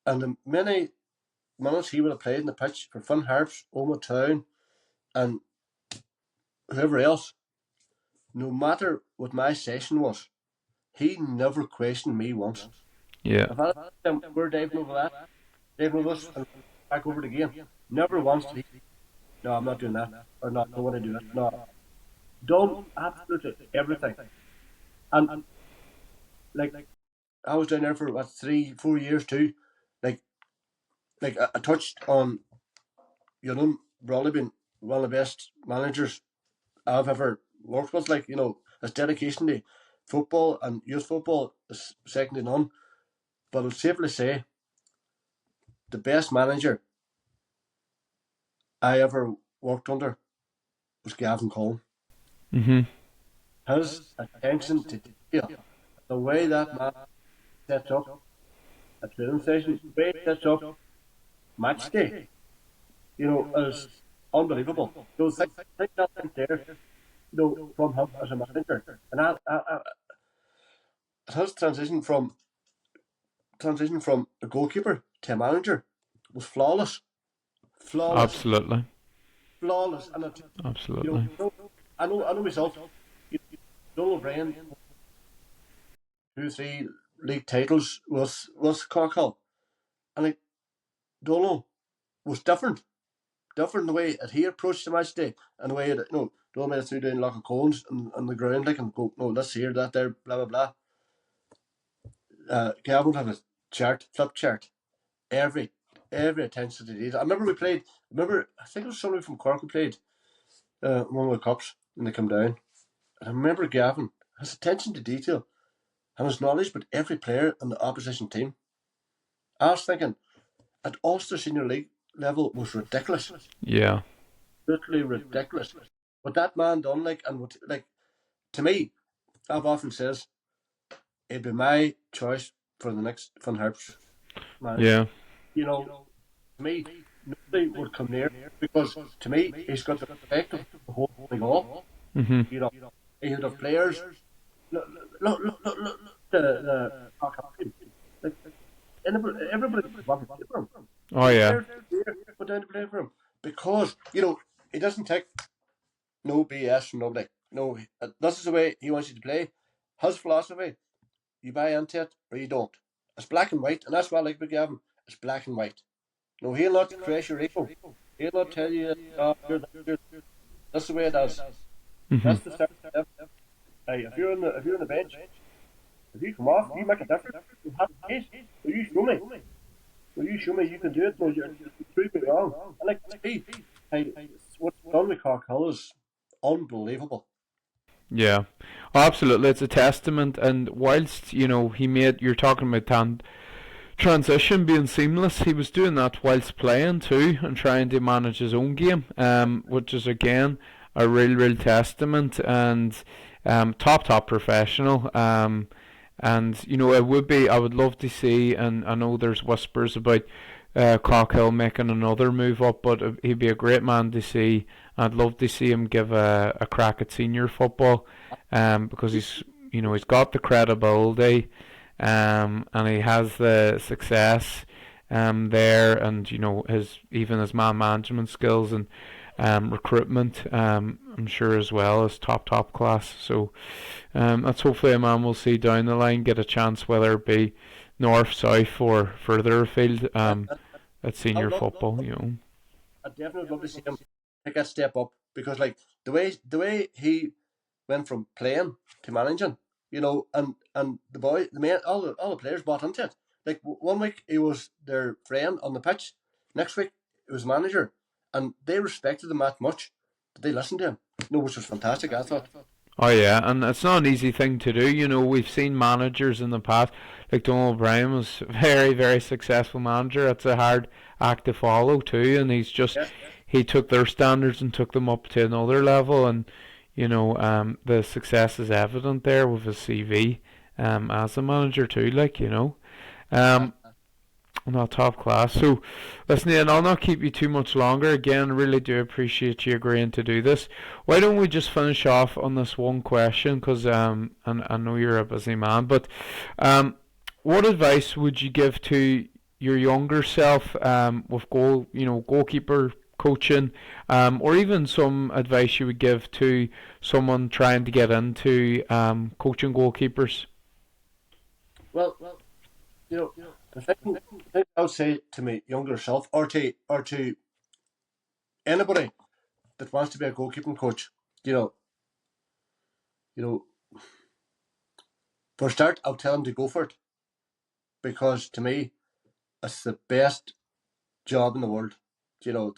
and the many minutes he would have played in the pitch for Fun Harps, Oma Town, and whoever else, no matter what my session was, he never questioned me once. Yeah. If I asked him, we're diving over that, diving over this, and back over it again, never once did he, no, I'm not doing that, or not, I don't want to do that. No, done absolutely everything. And like, I was down there for what 3-4 years too. Like, I touched on, probably been one of the best managers I've ever worked with. Like, his dedication to football and youth football is second to none. But I'll safely say the best manager I ever worked under was Gavin Cohen. Mhm. His attention to detail, the way that man sets up a training session, the way he sets up match day, is unbelievable. Those things that went there, from him as a manager, and his transition from a goalkeeper to a manager was flawless, flawless, Absolutely. flawless, and Absolutely. I know myself. Donald O'Brien, 2-3 league titles with Corkhill, and like Donald was different the way that he approached the match day and the way that Donald made it through doing lock of cones on the ground, like, and go, no, this here, that there, blah blah blah. Gavin would have a flip chart, every attention to detail. I remember we played. I think it was somebody from Cork who played one of the cups when they come down. And I remember Gavin, his attention to detail and his knowledge about every player in the opposition team. I was thinking at Ulster Senior League level was ridiculous, Yeah. totally ridiculous. What that man done, like, and what, like, to me, I've often says it'd be my choice for the next Fun Harps manager. Yeah. To me, nobody would come near because to me he's got the respect of the whole thing all. Mhm. He would have players. Look, the like, everybody would want to play for him. Oh yeah. Players would down to play for him because he doesn't take no BS from nobody. No, this is the way he wants you to play. His philosophy: you buy into it or you don't. It's black and white, and that's what I like about Gavin. It's black and white. No, he'll not crash your ego. He'll not tell you, oh, that's the way it is. Mhm. That's the start. Hey, if you're on the bench, if you come off, you make a difference. You have a case. Will you show me? Will you show me you can do it? No, you're proving me wrong. I like to see. Hey, what's done with Corkhill is unbelievable. Yeah. Oh, absolutely. It's a testament. And whilst he made, you're talking about transition being seamless, he was doing that whilst playing too and trying to manage his own game, which is again a real testament, and top professional. And I would love to see, and I know there's whispers about Cockhill making another move up, but he'd be a great man to see. I'd love to see him give a crack at senior football, because he's got the credibility, and he has the success there, and his man management skills and recruitment, I'm sure as well is top class. So that's hopefully a man we'll see down the line get a chance, whether it be north, south, or further afield, at senior football. I'd definitely love to see him take that step up because, like, the way he went from playing to managing, and the men, all the players bought into it. Like, one week he was their friend on the pitch, next week he was manager, and they respected him that much that they listened to him. Which was fantastic. I thought. Oh yeah, and it's not an easy thing to do. We've seen managers in the past, like Donald O'Brien was a very successful manager. It's a hard act to follow too, and he took their standards and took them up to another level. And the success is evident there with his CV as a manager too, Uh, Um, not top class. So, listen, Ian, I'll not keep you too much longer. Again, really do appreciate you agreeing to do this. Why don't we just finish off on this one question? Because and I know you're a busy man, but um, what advice would you give to your younger self with goalkeeper coaching, or even some advice you would give to someone trying to get into coaching goalkeepers? well, you know, the thing I would say to my younger self, or to anybody that wants to be a goalkeeping coach, you know, you know, for a start, I'll tell them to go for it because to me, it's the best job in the world. You know,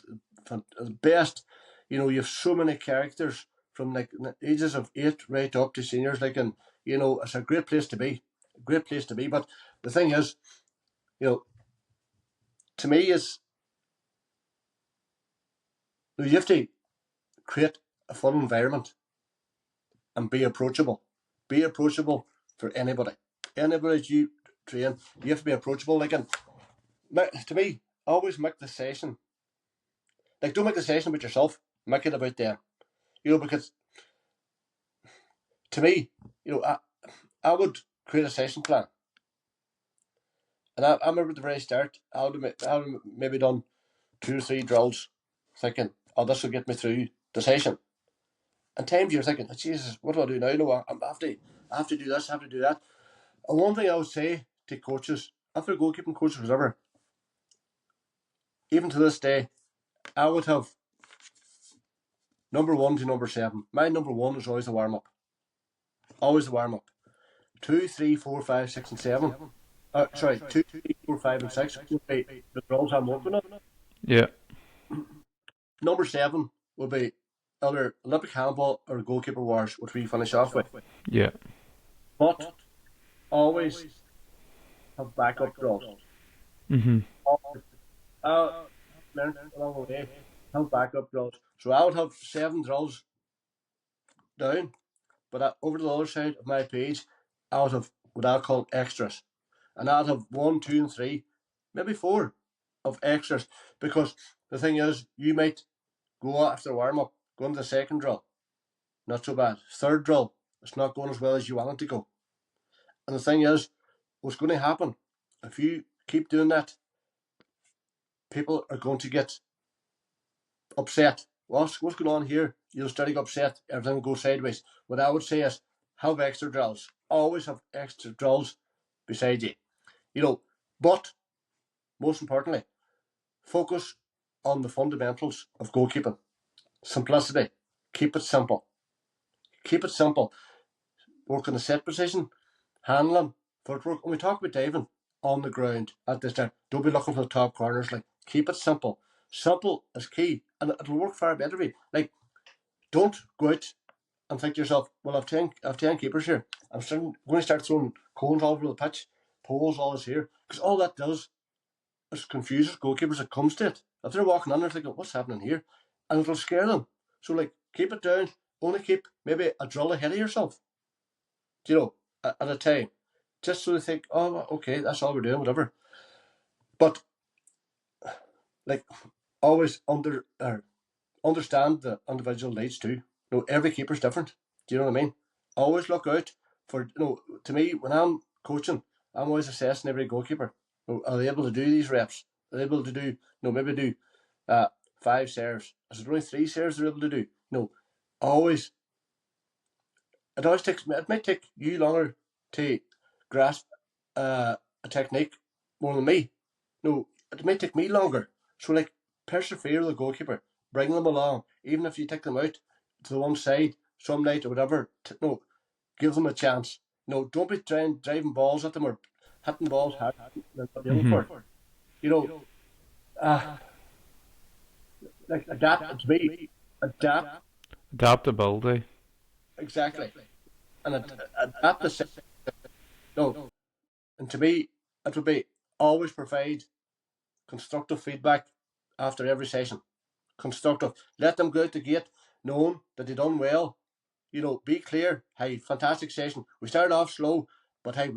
the best. You have so many characters from like the ages of 8 right up to seniors. And it's a great place to be. A great place to be. But the thing is, you know, to me, is you have to create a fun environment and be approachable. Be approachable for anybody. Anybody that you train, you have to be approachable. And to me, always make the session. Don't make the session about yourself. Make it about them. Because to me, I would create a session plan. And I remember at the very start, I would have maybe done 2 or 3 drills, thinking, oh, this will get me through the session. And times you're thinking, oh, Jesus, what do I do now? No, I have to do this, I have to do that. And one thing I would say to coaches, after goalkeeping coaches, whatever, even to this day, I would have number 1 to number 7. My number 1 is always the warm up. Always the warm up. 2, 3, 4, 5, 6, and 7. Sorry, 2, 3, 4, 5, and 6 would be the drills I'm working on. Yeah, Number 7 will be either Olympic handball or goalkeeper wars, which we finish off with. yeah. But always have backup drills. Mhm. Always. Learned along the way, have backup drills. So I would have 7 drills down, but over to the other side of my page, I would have what I call extras. And I'd have 1, 2, and 3, maybe 4 of extras. Because the thing is, you might go after warm up, go into the second drill, not so bad. Third drill, it's not going as well as you want it to go. And the thing is, what's going to happen if you keep doing that? People are going to get upset. What's going on here? You'll start to get upset. Everything will go sideways. What I would say is, have extra drills. Always have extra drills beside you. But most importantly, focus on the fundamentals of goalkeeping. Simplicity. Keep it simple. Keep it simple. Work in the set position, handling, footwork. When we talk about diving on the ground at this time, don't be looking for the top corners. Keep it simple. Simple is key, and it'll work far better for you. Don't go out and think to yourself, well, I've 10 keepers here. I'm going to start throwing cones all over the pitch, poles, all this here. Because all that does is confuses goalkeepers that comes to it. If they're walking on, they're thinking, what's happening here? And it'll scare them. So, keep it down. Only keep maybe a drill ahead of yourself, at a time. Just so they think, oh, okay, that's all we're doing, whatever. But, always understand the individual needs too. Every keeper's different. Do you know what I mean? Always look out for, to me, when I'm coaching, I'm always assessing every goalkeeper. Are they able to do these reps? Are they able to do, maybe do 5 serves? Is it only 3 serves they're able to do? Always, it might take you longer to grasp a technique more than me. It might take me longer. So, persevere with the goalkeeper. Bring them along. Even if you take them out to the one side some night or whatever, give them a chance. Don't be driving balls at them or hitting balls hard than what they're aiming Mhm. for. You know, uh, adapt to me. Adapt, Adaptability. exactly. And adapt the system. No, and to me, it would be always provide constructive feedback after every session. Constructive. Let them go out the gate knowing that they done well. Be clear. Hey, fantastic session. We started off slow, but hey,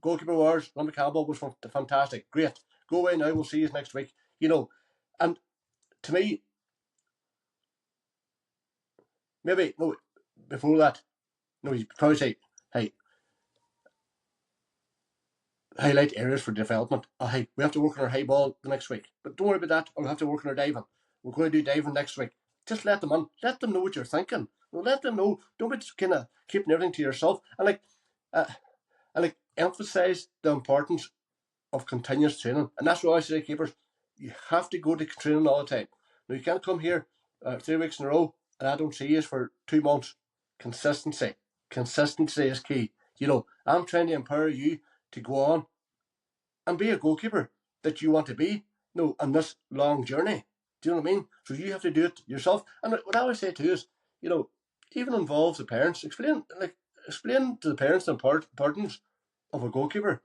goalkeeper wars. Lumber Campbell was fantastic. Great. Go away now. We'll see you next week. And to me, maybe no. Before that, no, you probably say, hey, highlight areas for development. Oh, hey, we have to work on our high ball the next week, but don't worry about that. We'll have to work on our diving. We're going to do diving next week. Just let them on. Let them know what you're thinking. Let them know. Don't be kind of keeping everything to yourself. And emphasize the importance of continuous training. And that's what I say to keepers. You have to go to training all the time. Now you can't come here 3 weeks in a row and I don't see you for 2 months. Consistency. Consistency is key. I'm trying to empower you to go on and be a goalkeeper that you want to be. On this long journey. Do you know what I mean? So you have to do it yourself. And what I always say too is, even involves the parents. Explain to the parents the importance of a goalkeeper.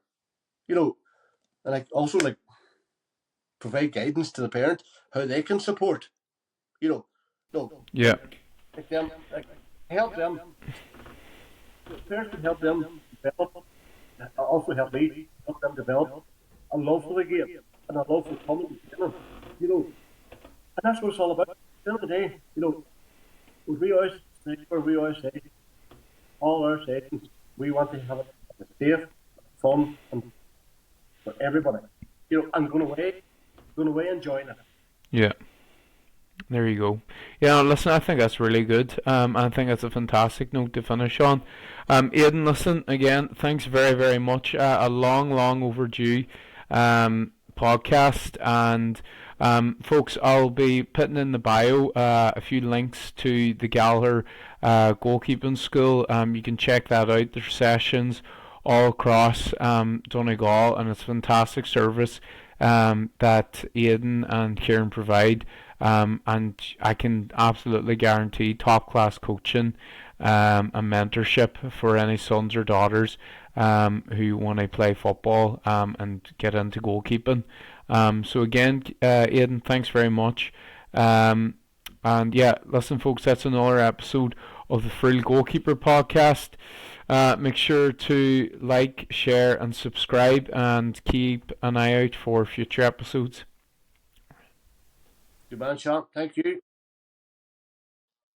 And also provide guidance to the parent how they can support. Yeah. Help them. The parents can help them develop. Also help them develop a love for the game and a love for coming together. And that's what it's all about. At the end of the day, we always say, all our sessions, we want to have it safe, fun, and for everybody. And going away enjoying it. Yeah. There you go. Yeah, listen, I think that's really good. I think that's a fantastic note to finish on. Aidan, listen, again, thanks very, very much. A long, long overdue podcast. And folks, I'll be putting in the bio a few links to the Gallagher goalkeeping school. You can check that out. There's sessions all across Donegal, and it's a fantastic service that Aidan and Kieran provide. And I can absolutely guarantee top class coaching and mentorship for any sons or daughters who want to play football and get into goalkeeping. So again, Aidan, thanks very much. And yeah, listen, folks, that's another episode of the Friel Goalkeeper podcast. Make sure to like, share, and subscribe, and keep an eye out for future episodes. Good man, Sean. Thank you.